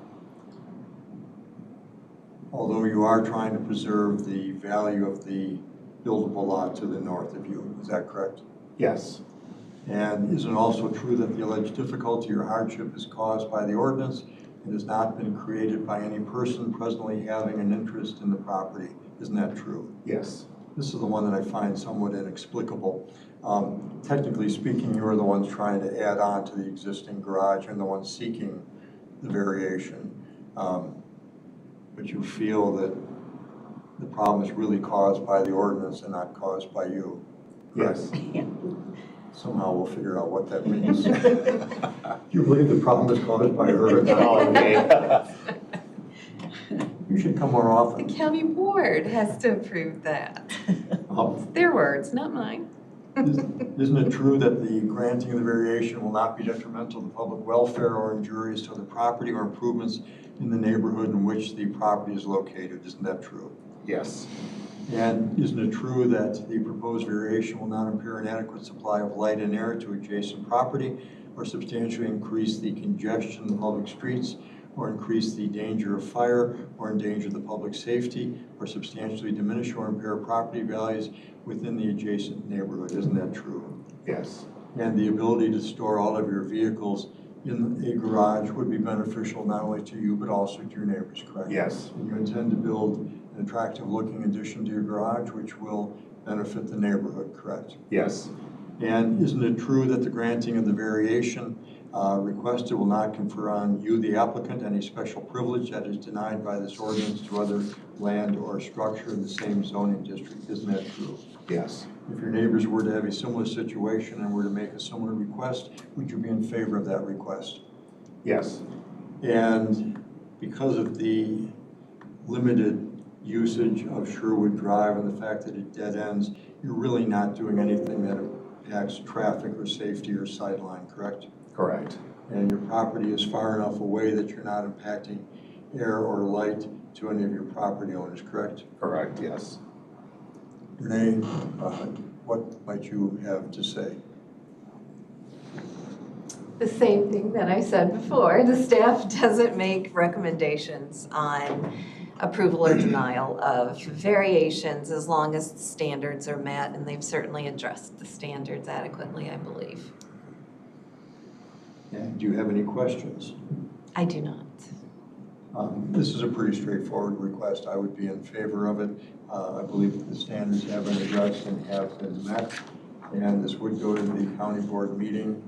Although you are trying to preserve the value of the buildable lot to the north of you, is that correct? Yes, And is it also true that the alleged difficulty or hardship is caused by the ordinance and has not been created by any person presently having an interest in the property? Isn't that true? yes, This is the one that I find somewhat inexplicable. Technically speaking, you are the ones trying to add on to the existing garage and the ones seeking the variation. But you feel that the problem is really caused by the ordinance and not caused by you. yes. Somehow we'll figure out what that means. Do you believe the problem is caused by her? or not? Okay. You should come more The often. county board has to approve that. Their words, not mine. Isn't it true that the granting of the variation will not be detrimental to public welfare or injurious to the property or improvements in the neighborhood in which the property is located? Isn't that true? Yes, And isn't it true that the proposed variation will not impair an adequate supply of light and air to adjacent property or substantially increase the congestion in the public streets or increase the danger of fire or endanger the public safety or substantially diminish or impair property values within the adjacent neighborhood? Isn't that true? yes, And the ability to store all of your vehicles in a garage would be beneficial not only to you but also to your neighbors, correct? yes, And you intend to build an attractive looking addition to your garage which will benefit the neighborhood, correct? yes, And isn't it true that the granting of the variation requested will not confer on you, the applicant, any special privilege that is denied by this ordinance to other land or structure in the same zoning district? Isn't that true? yes, If your neighbors were to have a similar situation and were to make a similar request, would you be in favor of that request? yes, And because of the limited usage of Sherwood Drive and the fact that it dead ends, you're really not doing anything that impacts traffic or safety or sightline, correct? correct. And your property is far enough away that you're not impacting air or light to any of your property owners, correct? Correct, yes. Renee, what might you have to say? The same thing that I said before, the staff doesn't make recommendations on approval or denial of variations as long as the standards are met, and they've certainly addressed the standards adequately, I believe. And do you have any questions? I do not. This is a pretty straightforward request. I would be in favor of it. I believe that the standards have been addressed and have been met, and this would go to the county board meeting.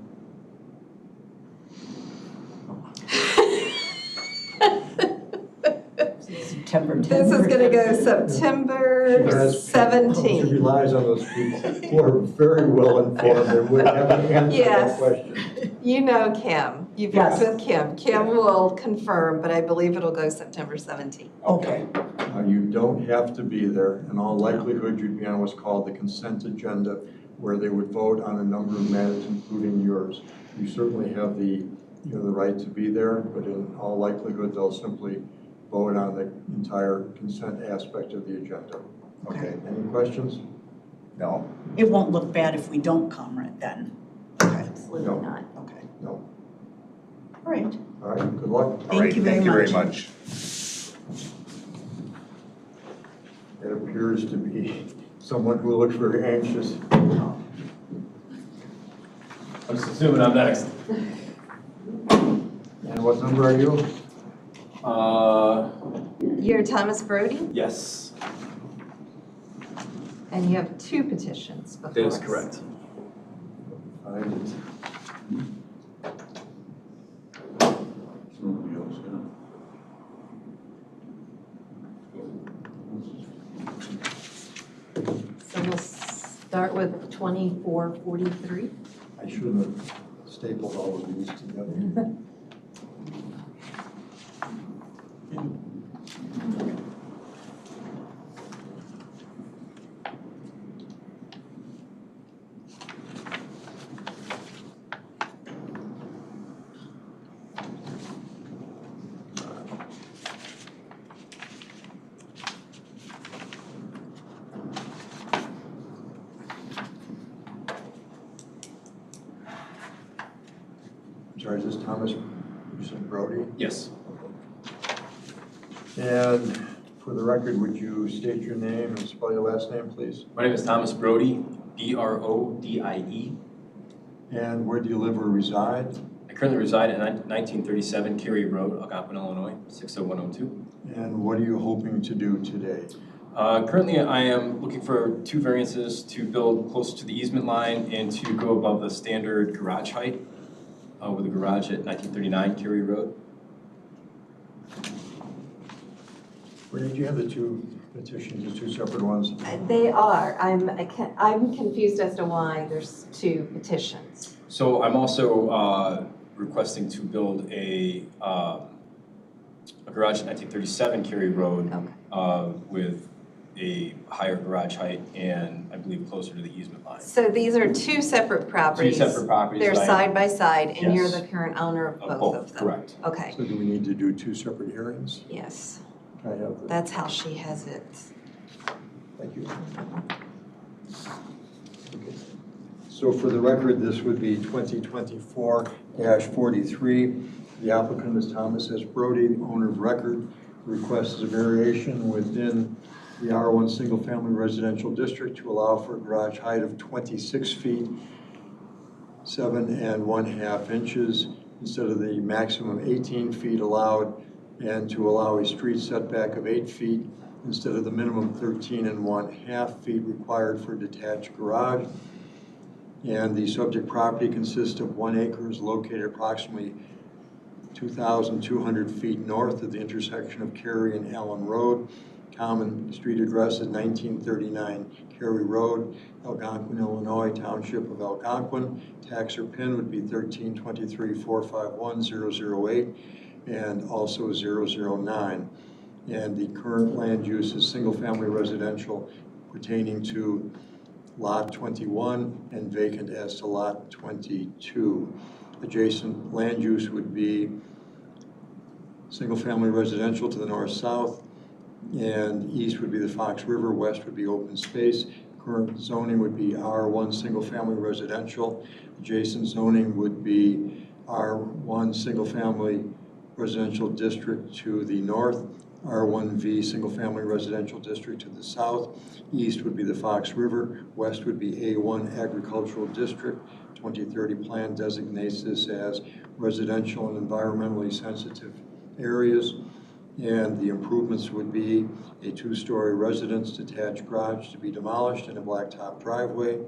September 10th. This is gonna go September She 17th. relies on those people who are very well informed and would have an answer to that Yes. question. You know Kim, you've worked with Kim. Kim will confirm, but I believe it'll go September 17th. Okay, You don't have to be there. In all likelihood, you'd be on what's called the consent agenda, where they would vote on a number of matters, including yours. You certainly have the right to be there, but in all likelihood, they'll simply vote on the entire consent aspect of the agenda. Okay, any questions? No, it won't look bad if we don't come right then. Okay, Absolutely No. not. okay. No. All right, All right, good luck. all right, Thank you very thank you very much. much. It appears to be someone who looks very anxious. I'm just assuming I'm next. And what number are you? You're Thomas Brody, Yes, and you have two petitions before that is us. correct. Find it. So we'll start with 2443. I shouldn't have stapled all of these together. sorry, is this Thomas, you said Brody? Yes. And for the record, would you state your name and spell your last name, please? My name is Thomas Brody, B-R-O-D-I-E. And where do you live or reside? I currently reside at 1937 Cary Road, Algonquin, Illinois, 60102. And what are you hoping to do today? Currently, I am looking for 2 variances to build closer to the easement line and to go above the standard garage height with a garage at 1939 Cary Road. Where did you have the 2 petitions, the 2 separate ones? They are. I'm confused as to why there's 2 petitions. So I'm also requesting to build a garage at 1937 Cary Road with a higher garage height and I believe closer to the easement line. So these are 2 separate properties. 2 separate properties. They're that I- side by side, and you're Yes. the current owner of both of them? Correct. Okay, So do we need to do 2 separate hearings? yes. Can I have the, That's how she has it. thank you. Okay. So for the record, this would be 2024-43. The applicant is Thomas S. Brody, the owner of record. The request is a variation within the R1 Single Family Residential District to allow for a garage height of 26 feet, 7 1/2 inches, instead of the maximum 18 feet allowed, and to allow a street setback of 8 feet instead of the minimum 13 1/2 feet required for a detached garage. And the subject property consists of 1 acre, is located approximately 2,200 feet north of the intersection of Cary and Allen Road. Common street address is 1939 Cary Road, Algonquin, Illinois, Township of Algonquin. Tax or PIN would be 1323451008 and also 009. And the current land use is single-family residential pertaining to Lot 21 and vacant as to Lot 22. Adjacent land use would be single-family residential to the north-south, and east would be the Fox River, west would be open space. Current zoning would be R1 single-family residential. Adjacent zoning would be R1 single-family residential district to the north, R1V single-family residential district to the south. East would be the Fox River, west would be A1 agricultural district. 2030 plan designates this as residential and environmentally sensitive areas. And the improvements would be a 2-story residence detached garage to be demolished and a blacktop driveway.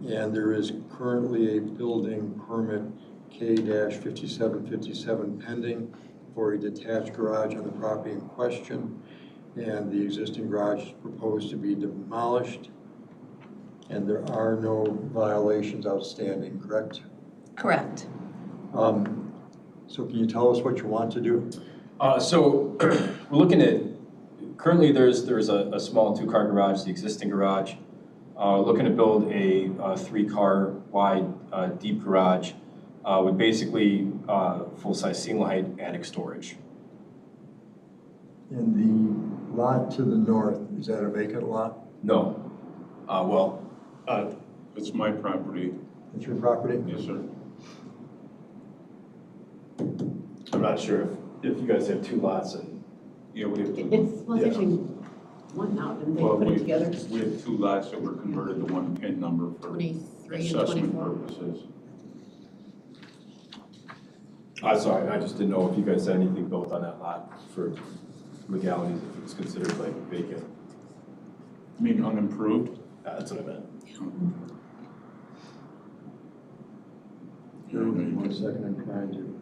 And there is currently a building permit K-5757 pending for a detached garage on the property in question. And the existing garage is proposed to be demolished. And there are no violations outstanding, correct? Correct. So can you tell us what you want to do? So we're looking at, currently there's a small 2-car garage, the existing garage. Looking to build a 3-car wide deep garage with basically full-size single height attic storage. And the lot to the north, is that a vacant lot? No. It's my property, It's your property? yes, sir. I'm not sure if you guys have 2 lots and. Yeah, we have two. Well, it's actually one now, didn't they Well, put it we together? have 2 lots that were converted to 1 PIN number for 23 and assessment 24. purposes. I'm sorry, I just didn't know if you guys had anything built on that lot for legalities, if it was considered like vacant. I mean, unimproved? That's what I meant. Bear with me 1 second, I'm trying to.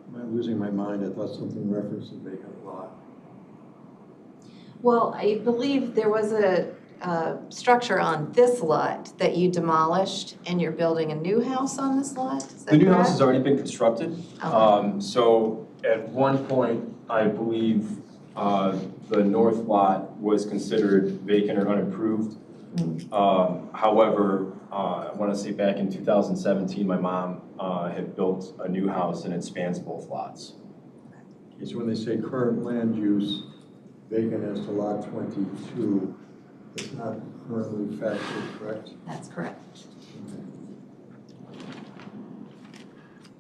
Am I losing my mind? I thought something referenced a vacant lot. Well, I believe there was a structure on this lot that you demolished, and you're building a new house on this lot? Is that The new house correct? has already been constructed. Okay. So at one point, I believe the north lot was considered vacant or unimproved. However, I want to say back in 2017, my mom had built a new house and it spans both lots. Okay, so when they say current land use, vacant as to lot 22. It's not currently factored, correct? That's correct.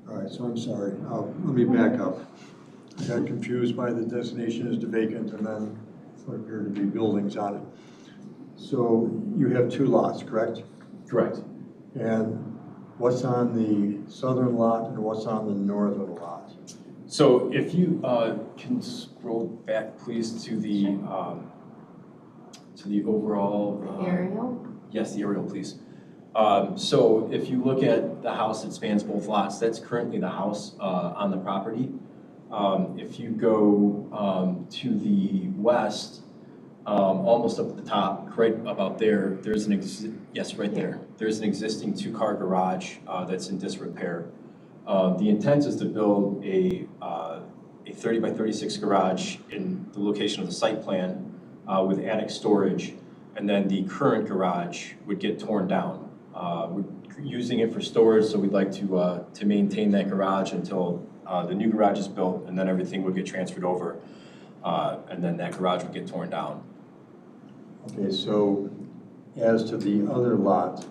All right, so I'm sorry. Let me back up. I got confused by the designation as to vacant and then what appeared to be buildings on it. So you have two lots, correct? Correct. And what's on the southern lot and what's on the northern lot? So if you can scroll back, please, to the overall. Aerial? Yes, the aerial, please. So if you look at the house that spans both lots, that's currently the house on the property. If you go to the west, almost up at the top, right about there, there's yes, right there. There's an existing two-car garage that's in disrepair. The intent is to build a 30 by 36 garage in the location of the site plan with attic storage, and then the current garage would get torn down. We're using it for storage, so we'd like to maintain that garage until the new garage is built, and then everything would get transferred over, and then that garage would get torn down. Okay, so as to the other lot,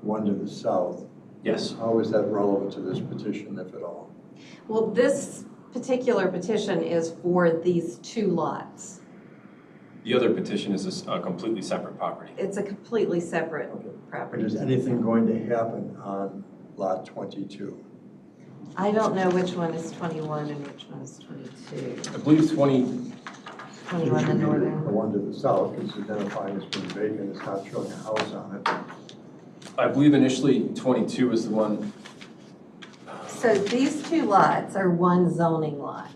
one to the south, Yes. how is that relevant to this petition, if at all? Well, this particular petition is for these two lots. The other petition is a completely separate property. It's a completely separate But property. is anything going to happen on lot 22? I don't know which one is 21 and which one is 22. I believe 20, 21 the The northern. one to the south is identifying as being vacant, it's not showing a house on it. I believe initially 22 is the one. So these two lots are one zoning lot,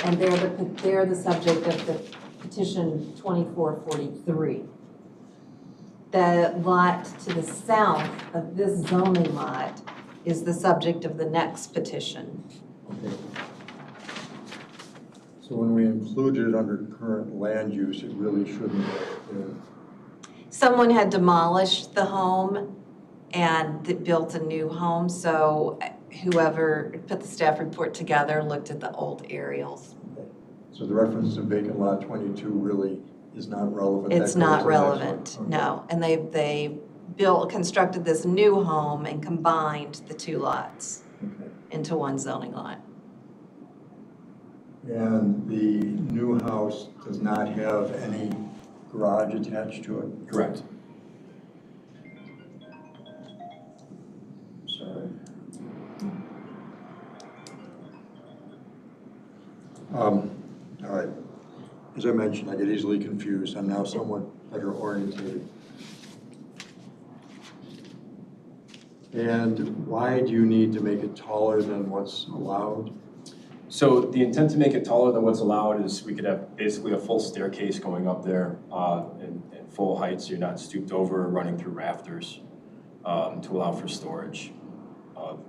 and they're the subject of the petition 2443. The lot to the south of this zoning lot is the subject of the next petition. Okay. So when we included it under current land use, it really shouldn't have been. Someone had demolished the home and built a new home, so whoever put the staff report together looked at the old aerials. So the reference to vacant lot 22 really is not relevant? It's That goes not to the next one. relevant, Okay. no. And they constructed this new home and combined the two lots Okay. into one zoning lot. And the new house does not have any garage attached to it? Correct. Sorry. All right. As I mentioned, I get easily confused. I'm now somewhat better oriented. And why do you need to make it taller than what's allowed? So the intent to make it taller than what's allowed is we could have basically a full staircase going up there in full height, so you're not stooped over or running through rafters to allow for storage of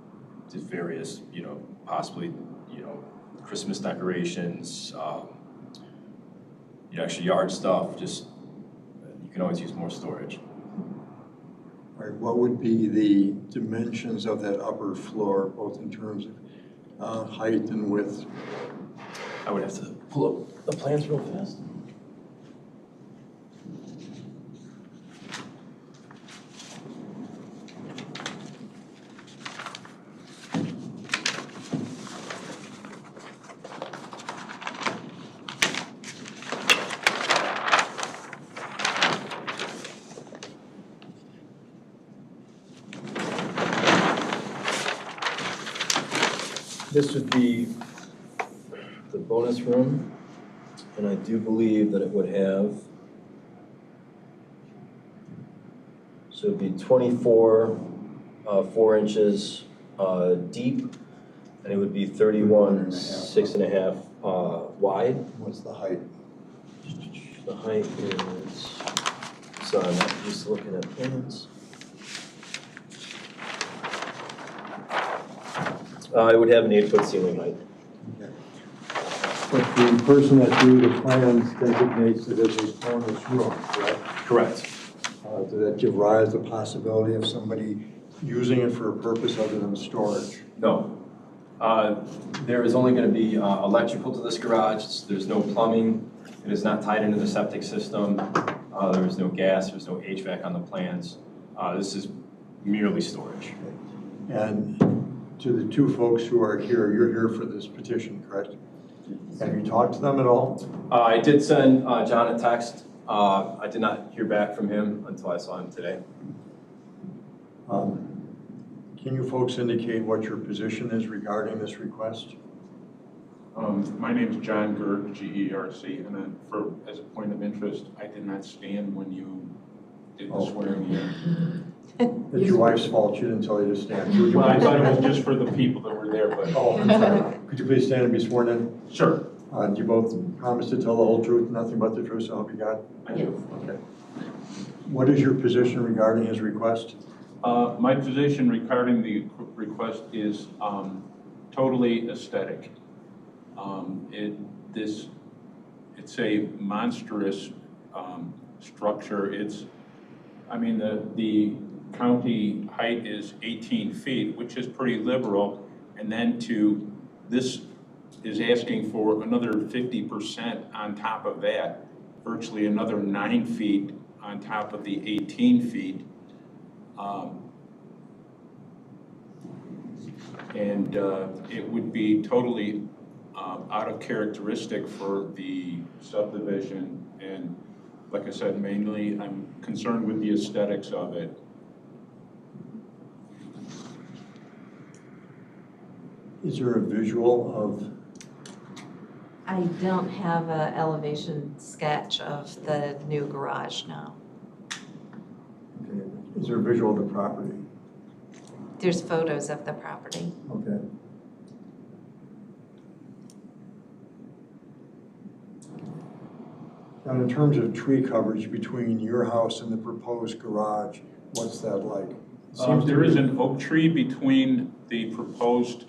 just various, possibly, Christmas decorations, extra yard stuff, just, you can always use more storage. All right, what would be the dimensions of that upper floor, both in terms of height and width? I would have to pull up the plans real fast. This would be the bonus room, and I do believe that it would have, so it'd be 24, 4 inches deep, and it would be 31, 6.5 wide. What's the height? The height is, sorry, I'm not just looking at plans. It would have an 8-foot ceiling height. Okay. But the person that drew the plans designates it as a bonus room, correct? Correct. Does that give rise to the possibility of somebody using it for a purpose other than storage? No. There is only going to be electrical to this garage. There's no plumbing. It is not tied into the septic system. There is no gas. There's no HVAC on the plans. This is merely storage. And to the two folks who are here, you're here for this petition, correct? Have you talked to them at all? I did send John a text. I did not hear back from him until I saw him today. Can you folks indicate what your position is regarding this request? My name's John Gerg, G-E-R-C, and then as a point of interest, I did not stand when you did the swearing in. It's your wife's fault, she didn't tell you to stand. Well, I thought it was just for the people that were there, but. Oh, I'm sorry. Could you please stand and be sworn in? Sure. Do you both promise to tell the whole truth, nothing but the truth, so help you God? I do. Okay. What is your position regarding his request? My position regarding the request is totally aesthetic. It's a monstrous structure. The county height is 18 feet, which is pretty liberal, and then this is asking for another 50% on top of that, virtually another 9 feet on top of the 18 feet. It would be totally out of characteristic for the subdivision, and like I said, mainly I'm concerned with the aesthetics of it. Is there a visual of? I don't have an elevation sketch of the new garage, no. Okay. Is there a visual of the property? There's photos of the property. Okay. Now, in terms of tree coverage between your house and the proposed garage, what's that like? There is an oak tree between the proposed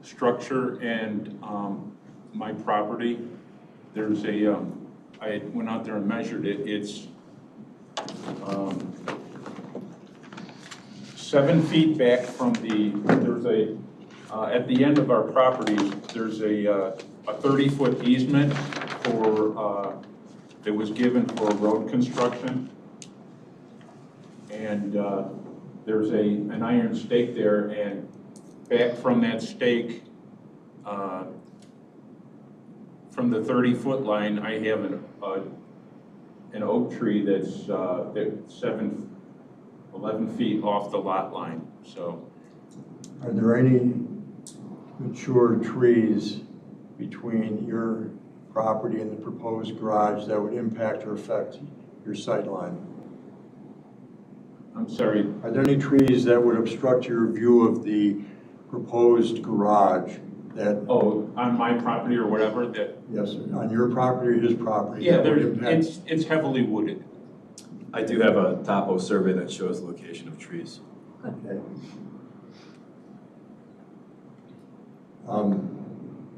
structure and my property. There's I went out there and measured it. It's 7 feet back from at the end of our property, there's a 30-foot easement that was given for road construction. And there's an iron stake there, and back from that stake, from the 30-foot line, I have an oak tree that's 11 feet off the lot line. So, are there any mature trees between your property and the proposed garage that would impact or affect your sight line? I'm sorry. Are there any trees that would obstruct your view of the proposed garage that? Oh, on my property or whatever that? Yes, on your property or his property? Yeah, it's heavily wooded. I do have a topo survey that shows the location of trees. Okay.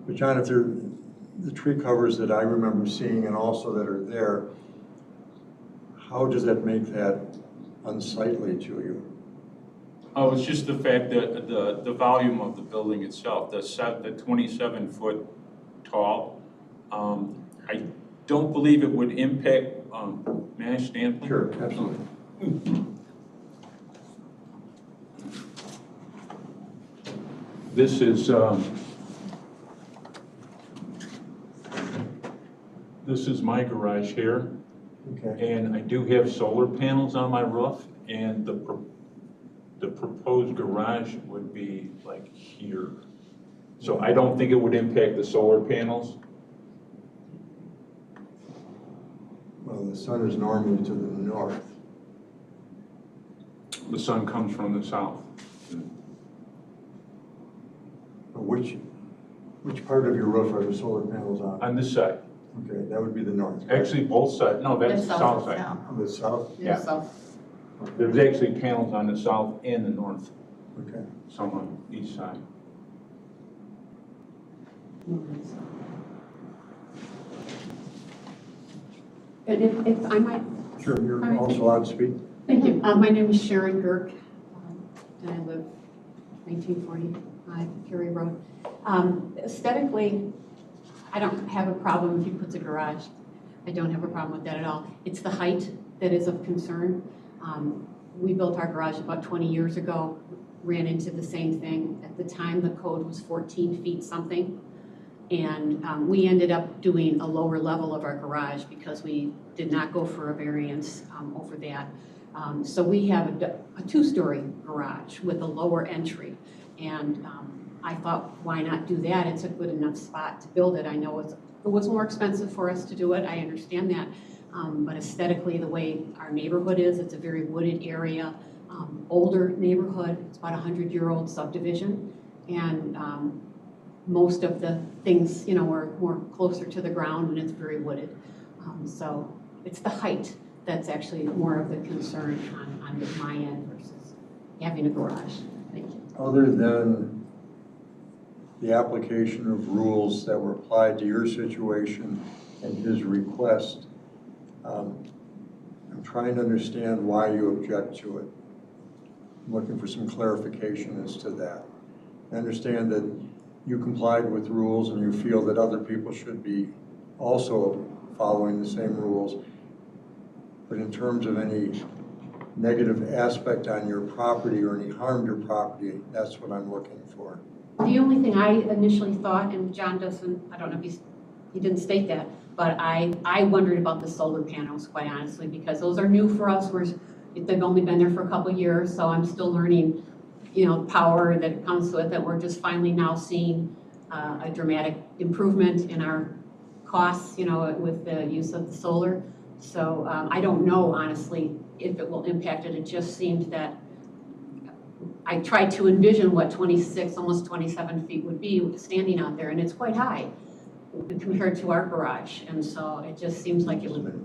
But John, if the tree covers that I remember seeing and also that are there, how does that make that unsightly to you? Oh, it's just the fact that the volume of the building itself, the 27-foot tall, I don't believe it would impact, may I stand? Sure, absolutely. This is my garage here. Okay. And I do have solar panels on my roof, and the proposed garage would be like here. So I don't think it would impact the solar panels. Well, the sun is normally to the north. The sun comes from the south. But which part of your roof are the solar panels on? On this side. Okay, that would be the north. Correct? Actually, both sides. No, that's the south side. On the south? Yeah. There's actually panels on the south and the north, Okay. some on each side. And if I might, Sure, you're All right. also allowed to speak. thank you. My name is Sharon Girk, and I live 1945 Perry Road. Aesthetically, I don't have a problem if he puts a garage. I don't have a problem with that at all. It's the height that is of concern. We built our garage about 20 years ago, ran into the same thing. At the time, the code was 14 feet something. And we ended up doing a lower level of our garage because we did not go for a variance over that. So we have a two-story garage with a lower entry. And I thought, why not do that? It's a good enough spot to build it. I know it was more expensive for us to do it. I understand that. But aesthetically, the way our neighborhood is, it's a very wooded area, older neighborhood. It's about a 100-year-old subdivision. And most of the things, are more closer to the ground and it's very wooded. So it's the height that's actually more of the concern on my end versus having a garage. Thank you. Other than the application of rules that were applied to your situation and his request, I'm trying to understand why you object to it. I'm looking for some clarification as to that. I understand that you complied with rules and you feel that other people should be also following the same rules. But in terms of any negative aspect on your property or any harm to your property, that's what I'm looking for. The only thing I initially thought, and John doesn't, I don't know if he didn't state that, but I wondered about the solar panels, quite honestly, because those are new for us. They've only been there for a couple of years, so I'm still learning, power that comes with it. We're just finally now seeing a dramatic improvement in our costs, with the use of the solar. So I don't know, honestly, if it will impact it. It just seemed that I tried to envision what 26, almost 27 feet would be standing out there, and it's quite high compared to our garage. And so it just seems like it would.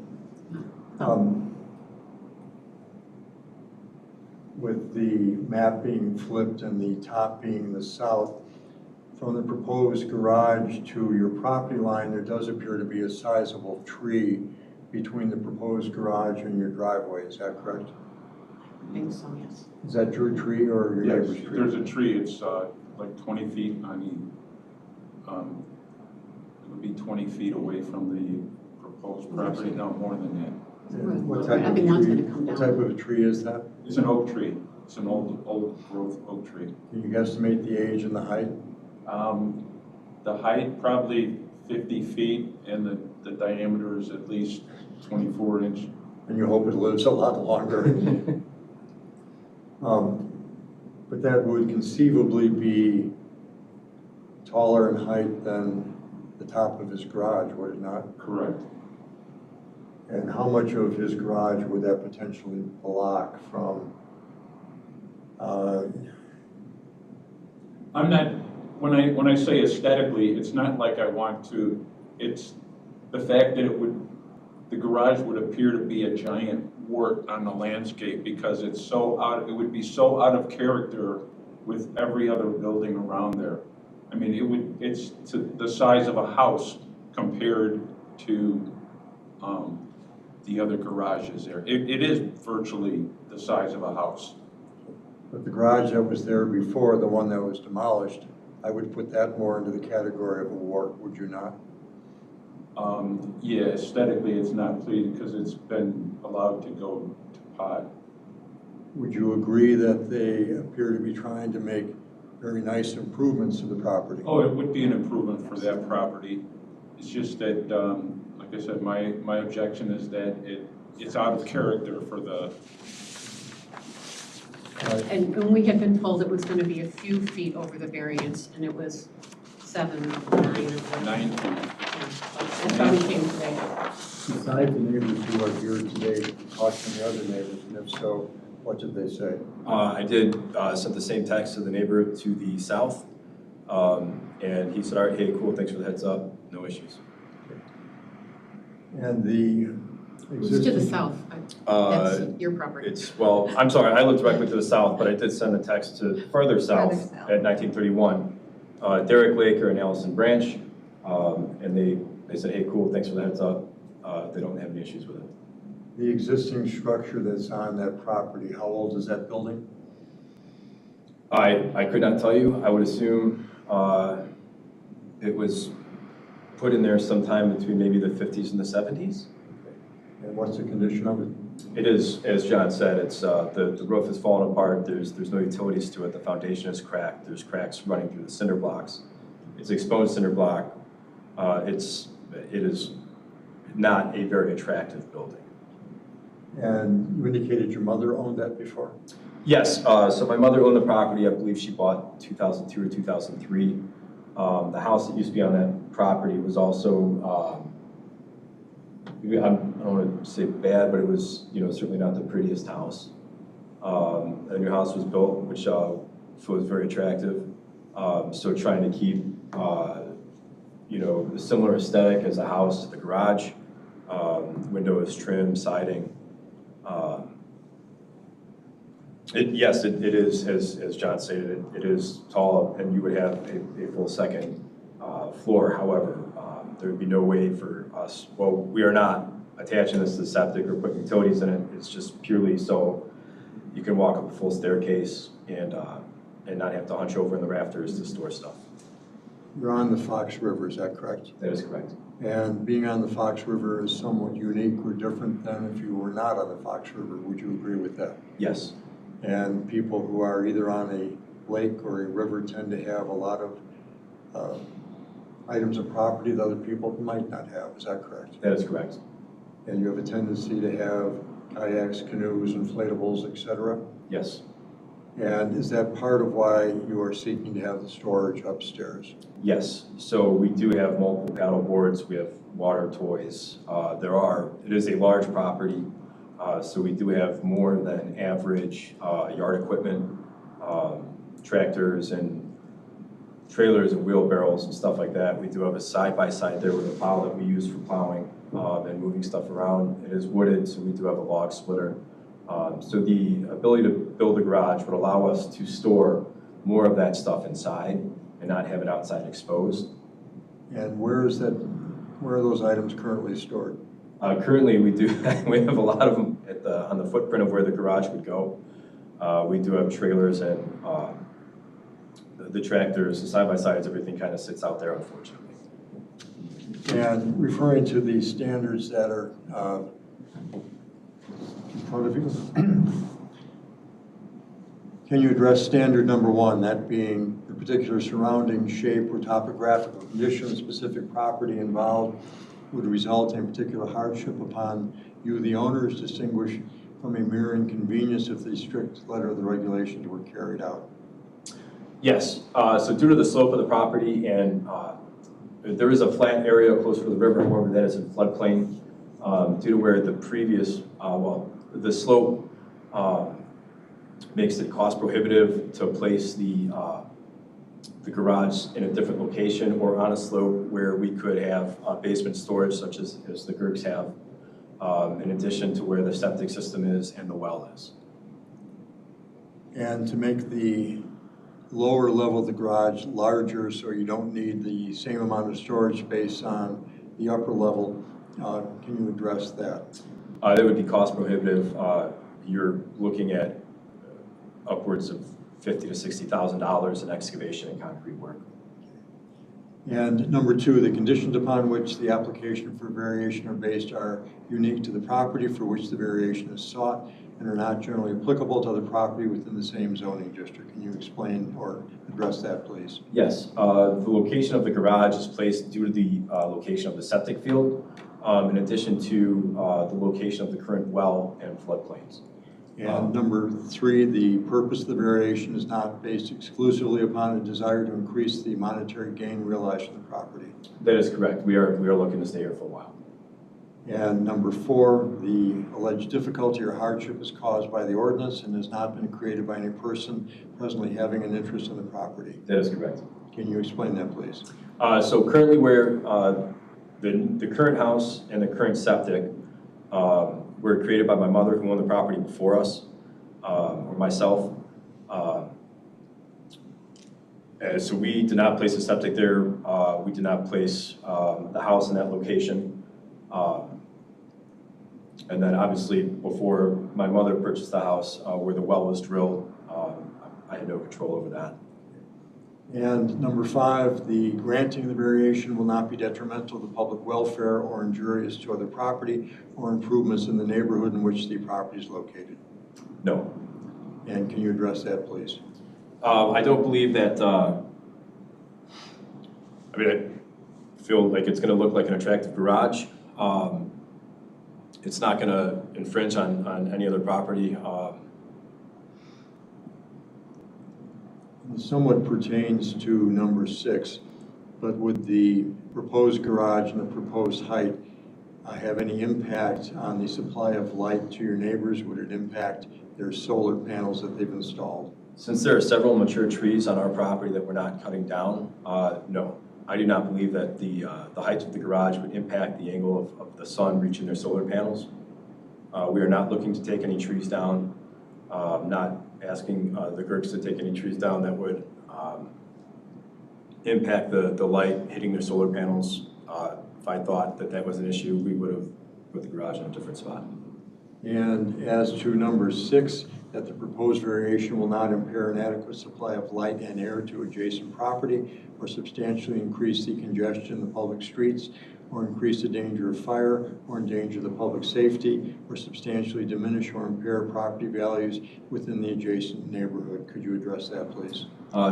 With the map being flipped and the top being the south, from the proposed garage to your property line, there does appear to be a sizable tree between the proposed garage and your driveway. Is that correct? I think so, yes. Is that your tree or your Yes, neighbor's tree? there's a tree, it's like 20 feet on it would be 20 feet away from the proposed property, no more than that. And what I type of think one's tree? gonna come What down. type of tree is that? It's an oak tree, it's an old growth oak tree. Can you guesstimate the age and the height? The height probably 50 feet and the diameter is at least 24 inch. And you hope it lives a lot longer. But that would conceivably be taller in height than the top of his garage, would it not? Correct. And how much of his garage would that potentially block from? I'm not, when I say aesthetically, it's not like I want to, it's the fact that the garage would appear to be a giant wart on the landscape because it would be so out of character with every other building around there. I mean, it's to the size of a house compared to the other garages there. It is virtually the size of a house. But the garage that was there before, the one that was demolished, I would put that more into the category of a wart, would you not? Yeah, aesthetically it's not pleasing because it's been allowed to go to pot. Would you agree that they appear to be trying to make very nice improvements to the property? Oh, it would be an improvement for that property. It's just that, like I said, my objection is that it's out of character for the. And we had been told it was going to be a few feet over the variance, and it was 7, 9, or 9 feet. That's why we came today. Besides the neighbors who are here today, talk to the other neighbors, and if so, what did they say? I did send the same text to the neighbor to the south, and he said, all right, hey, cool, thanks for the heads up, no issues. And the It's to the existing, south. That's your property. Well, I'm sorry, I live directly to the south, but I did send a text to further south south. at 1931, Derek Laker and Allison Branch, and they said, hey, cool, thanks for the heads up. They don't have any issues with it. the existing structure that's on that property, how old is that building? I could not tell you. I would assume it was put in there sometime between maybe the 50s and the 70s. And what's the condition of it? It is, as John said, it's the roof has fallen apart. There's no utilities to it. The foundation is cracked. There's cracks running through the cinder blocks. It's exposed cinder block. It is not a very attractive building. And you indicated your mother owned that before? Yes, so my mother owned the property. I believe she bought 2002 or 2003. The house that used to be on that property was also, I don't want to say bad, but it was, certainly not the prettiest house. A new house was built, which was very attractive. So trying to keep, a similar aesthetic as a house to the garage. Windows, trim, siding. Yes, it is, as John stated, it is tall, and you would have a full second floor. However, there would be no way for us, well, we are not attaching this to the septic or putting utilities in it. It's just purely so you can walk up a full staircase and not have to hunch over in the rafters to store stuff. You're on the Fox River, is that correct? That is correct. And being on the Fox River is somewhat unique or different than if you were not on the Fox River. Would you agree with that? Yes. And people who are either on a lake or a river tend to have a lot of items of property that other people might not have. Is that correct? That is correct. And you have a tendency to have kayaks, canoes, inflatables, etc.? Yes. And is that part of why you are seeking to have the storage upstairs? Yes. So we do have multiple paddle boards. We have water toys. It is a large property. So we do have more than average yard equipment, tractors and trailers and wheelbarrows and stuff like that. We do have a side-by-side there with a plow that we use for plowing and moving stuff around. It is wooded, so we do have a log splitter. So the ability to build a garage would allow us to store more of that stuff inside and not have it outside exposed. And where are those items currently stored? Currently, we have a lot of them on the footprint of where the garage would go. We do have trailers and the tractors, the side-by-sides, everything kind of sits out there, unfortunately. And referring to the standards that are in front of you, can you address standard number one, that being the particular surrounding shape or topographical conditions, specific property involved would result in particular hardship upon you, the owner, is distinguished from a mere inconvenience if the strict letter of the regulations were carried out? Yes, so due to the slope of the property and there is a flat area closer to the river, however, that is in floodplain due to where the previous, the slope makes it cost prohibitive to place the garage in a different location or on a slope where we could have basement storage such as the Gergs have, in addition to where the septic system is and the well is. And to make the lower level of the garage larger so you don't need the same amount of storage space on the upper level, can you address that? That would be cost prohibitive. You're looking at upwards of $50,000 to $60,000 in excavation and concrete work. And number two, the conditions upon which the application for variation are based are unique to the property for which the variation is sought and are not generally applicable to other property within the same zoning district. Can you explain or address that, please? Yes, the location of the garage is placed due to the location of the septic field, in addition to the location of the current well and floodplains. And number three, the purpose of the variation is not based exclusively upon a desire to increase the monetary gain realized from the property. That is correct. We are looking to stay here for a while. And number four, the alleged difficulty or hardship is caused by the ordinance and has not been created by any person presently having an interest in the property. That is correct. Can you explain that, please? So currently where the current house and the current septic were created by my mother who owned the property before us, or myself. So we did not place a septic there. We did not place the house in that location. And then obviously before my mother purchased the house where the well was drilled, I had no control over that. And number 5, the granting of the variation will not be detrimental to public welfare or injurious to other property or improvements in the neighborhood in which the property is located. No. And can you address that, please? I don't believe that, I feel like it's gonna look like an attractive garage. It's not gonna infringe on any other property. It somewhat pertains to number 6, but would the proposed garage and the proposed height have any impact on the supply of light to your neighbors? Would it impact their solar panels that they've installed? Since there are several mature trees on our property that we're not cutting down, no. I do not believe that the height of the garage would impact the angle of the sun reaching their solar panels. We are not looking to take any trees down, not asking the Gerks to take any trees down that would impact the light hitting their solar panels. If I thought that that was an issue, we would have put the garage in a different spot. And as to number 6, that the proposed variation will not impair an adequate supply of light and air to adjacent property or substantially increase the congestion in the public streets or increase the danger of fire or endanger the public safety or substantially diminish or impair property values within the adjacent neighborhood. Could you address that, please?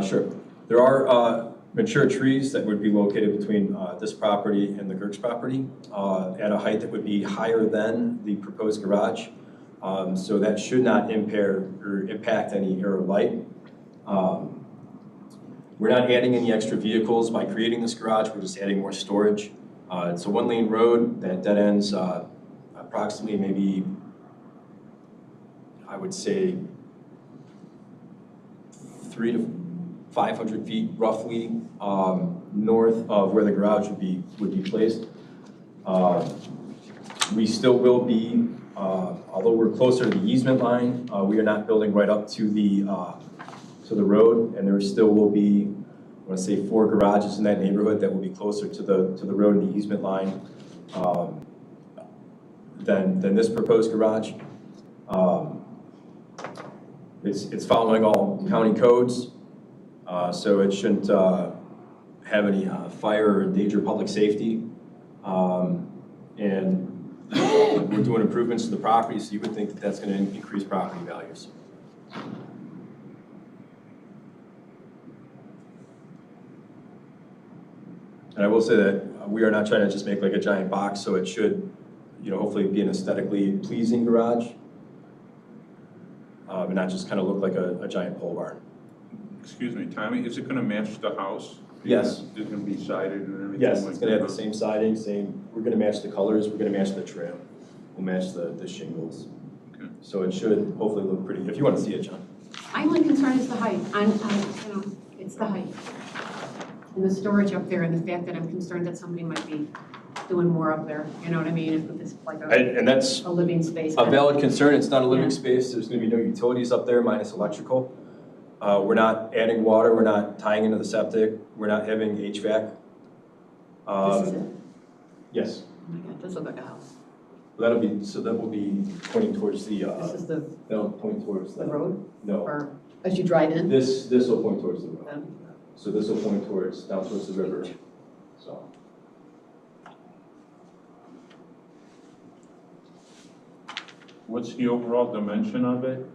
Sure. There are mature trees that would be located between this property and the Gerks property at a height that would be higher than the proposed garage. So that should not impair or impact any air or light. We're not adding any extra vehicles by creating this garage, we're just adding more storage. It's a 1-lane road that dead ends approximately maybe, I would say, 300 to 500 feet roughly north of where the garage would be placed. We still will be, although we're closer to the easement line, we are not building right up to the road, and there still will be, I want to say, 4 garages in that neighborhood that will be closer to the road and the easement line than this proposed garage. It's following all county codes, so it shouldn't have any fire or endanger public safety. And we're doing improvements to the property, so you would think that that's going to increase property values. And I will say that we are not trying to just make like a giant box, so it should, hopefully be an aesthetically pleasing garage, and not just kind of look like a giant pole barn. Excuse me, Tommy, is it gonna match the house? Yes. Is it gonna be sided and everything? Yes, like it's going to that? have the same siding, we're going to match the colors, we're going to match the trim, we'll match the shingles. Okay. So it should hopefully look pretty, if you want to see it, John. My only concern is the height. It's the height. And the storage up there and the fact that I'm concerned that somebody might be doing more up there, you know what I mean? If it's like And that's a living space. a valid concern. It's not a living Yeah. space. There's going to be no utilities up there minus electrical. We're not adding water. We're not tying into the septic. We're not having HVAC. This is it? Yes. Oh my God, this looks like a house. That will be pointing towards the, This is the that'll point towards the road? No. Or as you drive in? This will point towards the road. Um, So this will point down towards the river, so. What's the overall dimension of it?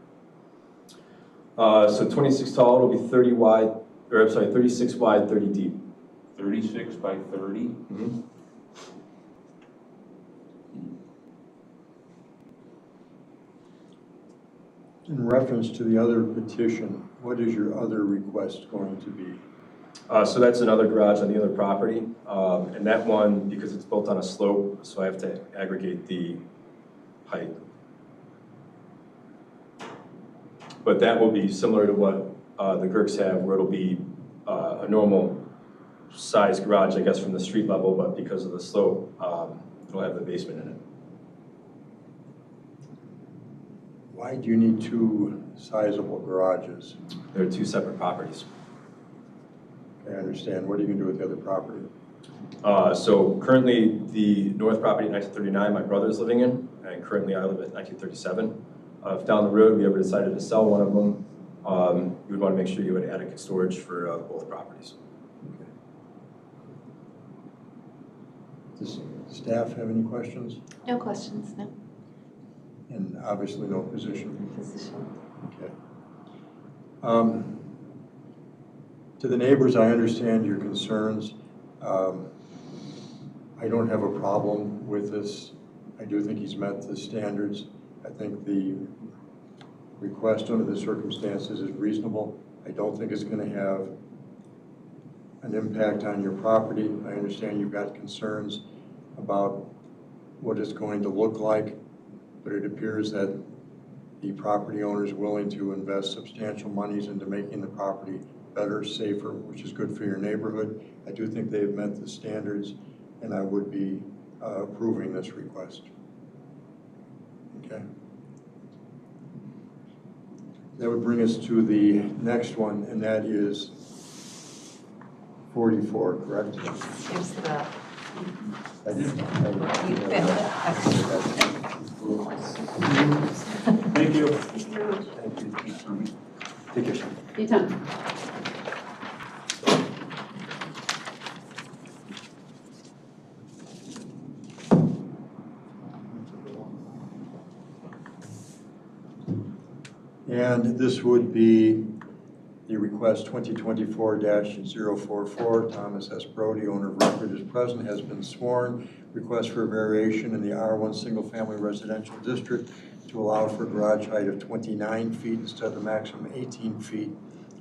So 26 tall, it'll be 30 wide, or I'm sorry, 36 wide, 30 deep. 36 by 30? Mm-hmm. In reference to the other petition, what is your other request going to be? So that's another garage on the other property, and that one, because it's built on a slope, so I have to aggregate the height. But that will be similar to what the Gerks have, where it'll be a normal size garage, I guess, from the street level, but because of the slope, it'll have the basement in it. Why do you need 2 sizable garages? They're 2 separate properties. I understand. What are you going to do with the other property? So currently, the north property at 1939, my brother's living in, and currently I live at 1937. If down the road we ever decided to sell one of them, you would want to make sure you had adequate storage for both properties. Does staff have any questions? No questions, no And obviously no position. position. Okay. To the neighbors, I understand your concerns. I don't have a problem with this. I do think he's met the standards. I think the request under the circumstances is reasonable. I don't think it's going to have an impact on your property. I understand you've got concerns about what it's going to look like, but it appears that the property owner is willing to invest substantial monies into making the property better, safer, which is good for your neighborhood. I do think they've met the standards, and I would be approving this request. Okay. That would bring us to the next one, and that is 44, correct? Here's the, I did. you found it. Thank you. Thank you. Take care. Anytime. And this would be the request 2024-044. Thomas S. Brody, owner of record, is present, has been sworn. Request for a variation in the R1 single-family residential district to allow for a garage height of 29 feet instead of the maximum 18 feet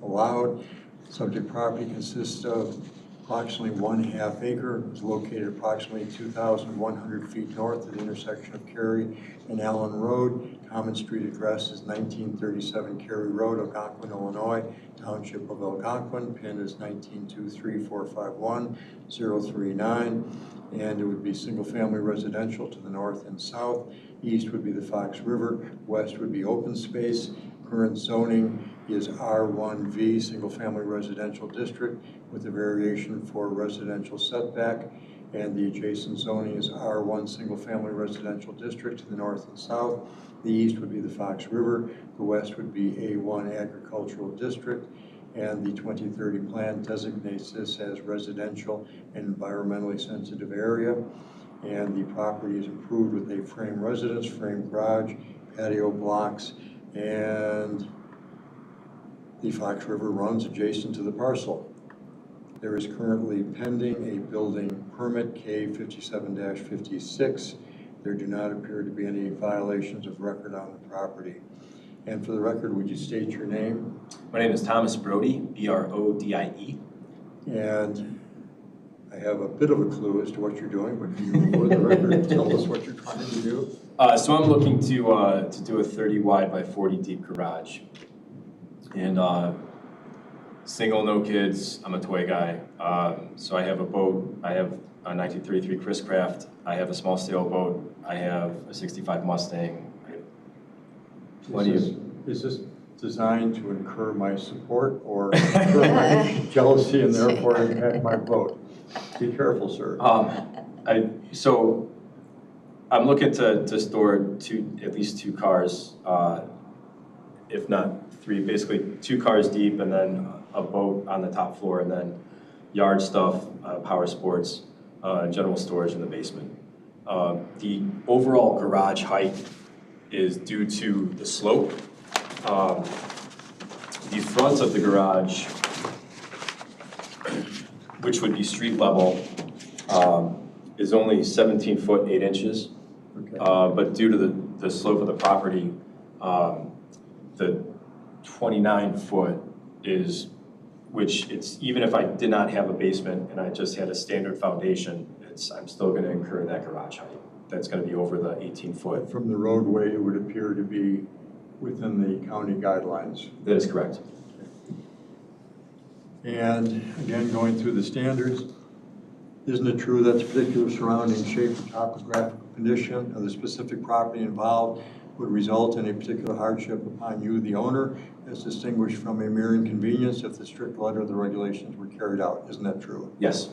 allowed. Subject property consists of approximately 1/2 acre. It's located approximately 2,100 feet north of the intersection of Cary and Allen Road. Common street address is 1937 Cary Road, Algonquin, Illinois, Township of Algonquin. PIN is 1923451-039. And it would be single-family residential to the north and south. East would be the Fox River. West would be open space. Current zoning is R1V, single-family residential district, with a variation for residential setback. And the adjacent zoning is R1, single-family residential district to the north and south. The east would be the Fox River. The west would be A1 agricultural district. And the 2030 plan designates this as residential and environmentally sensitive area. And the property is approved with a frame residence, frame garage, patio blocks, and the Fox River runs adjacent to the parcel. There is currently pending a building permit, K57-56. There do not appear to be any violations of record on the property. And for the record, would you state your name? My name is Thomas Brody, B-R-O-D-I-E. And I have a bit of a clue as to what you're doing, but can you, for the record, tell us what you're trying to do? So I'm looking to do a 30 wide by 40 deep garage. And single, no kids, I'm a toy guy. So I have a boat, I have a 1933 Chris Craft, I have a small sailboat, I have a 65 Mustang. Is this designed to incur my support or incur my jealousy and therefore impact my vote? Be careful, sir. So I'm looking to store at least two cars, if not three, basically 2 cars deep and then a boat on the top floor and then yard stuff, power sports, general storage in the basement. The overall garage height is due to the slope. The front of the garage, which would be street level, is only 17 foot 8 inches. Okay. But due to the slope of the property, the 29 foot is, which it's, even if I did not have a basement and I just had a standard foundation, I'm still gonna incur that garage height. That's gonna be over the 18 foot. From the roadway, it would appear to be within the county guidelines. That is correct. And again, going through the standards, isn't it true that the particular surrounding shape or topographical condition of the specific property involved would result in a particular hardship upon you, the owner, as distinguished from a mere inconvenience if the strict letter of the regulations were carried out? Isn't that true? Yes.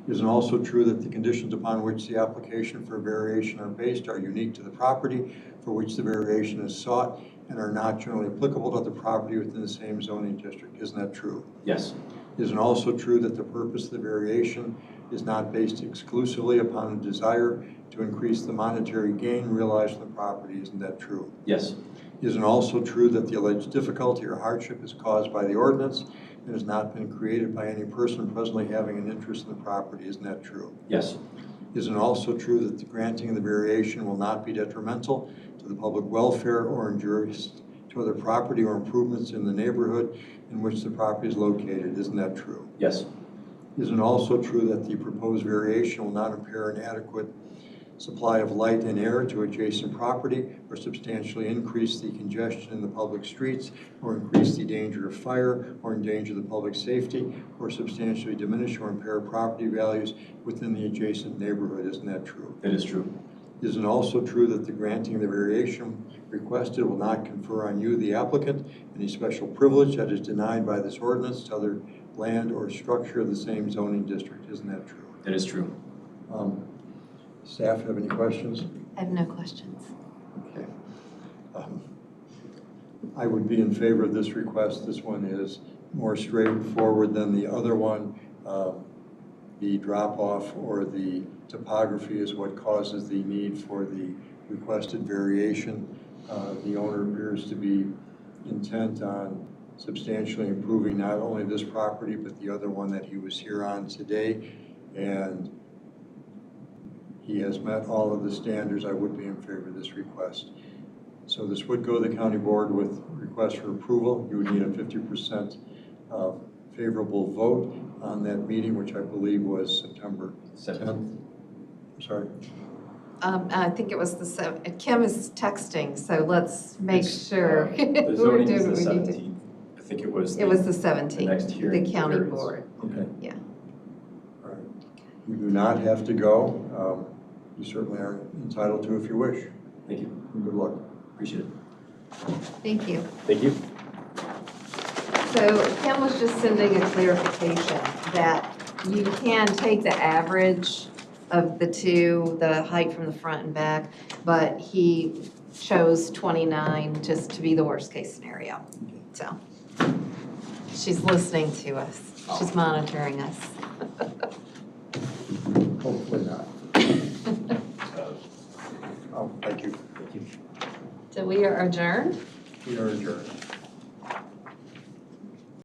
Isn't it also true that the conditions upon which the application for variation are based are unique to the property for which the variation is sought and are not generally applicable to the property within the same zoning district. Isn't that true? Yes. Isn't it also true that the purpose of the variation is not based exclusively upon a desire to increase the monetary gain realized from the property? Isn't that true? Yes. Isn't it also true that the alleged difficulty or hardship is caused by the ordinance and has not been created by any person presently having an interest in the property? Isn't that true? Yes. Isn't it also true that the granting of the variation will not be detrimental to the public welfare or injurious to other property or improvements in the neighborhood in which the property is located? Isn't that true? Yes. Isn't it also true that the proposed variation will not impair an adequate supply of light and air to adjacent property or substantially increase the congestion in the public streets or increase the danger of fire or endanger the public safety or substantially diminish or impair property values within the adjacent neighborhood? Isn't that true? It is true. Isn't it also true that the granting of the variation requested will not confer on you, the applicant, any special privilege that is denied by this ordinance to other land or structure of the same zoning district? Isn't that true? It is true. Staff have any questions? I have no questions. Okay. I would be in favor of this request. This one is more straightforward than the other one. The drop-off or the topography is what causes the need for the requested variation. The owner appears to be intent on substantially improving not only this property, but the other one that he was here on today. And he has met all of the standards. I would be in favor of this request. So this would go to the county board with request for approval. You would need a 50% favorable vote on that meeting, which I believe was September 10th. Sorry. I think it was the 7th. Kim is texting, so let's make sure. The we're zoning is doing the what we need to. 17th. I think it was. It was the 17th. The next hearing. The county There it is. board. Okay. Yeah. All right. You do not have to go. You certainly are entitled to if you wish. Thank you. Good luck. Appreciate it. Thank you. Thank you. So Kim was just sending a clarification that you can take the average of the two, the height from the front and back, but he chose 29 just to be the worst case scenario. So she's listening to us. She's monitoring us. Hopefully not. Oh, thank you. Thank you. So we are adjourned. We are adjourned.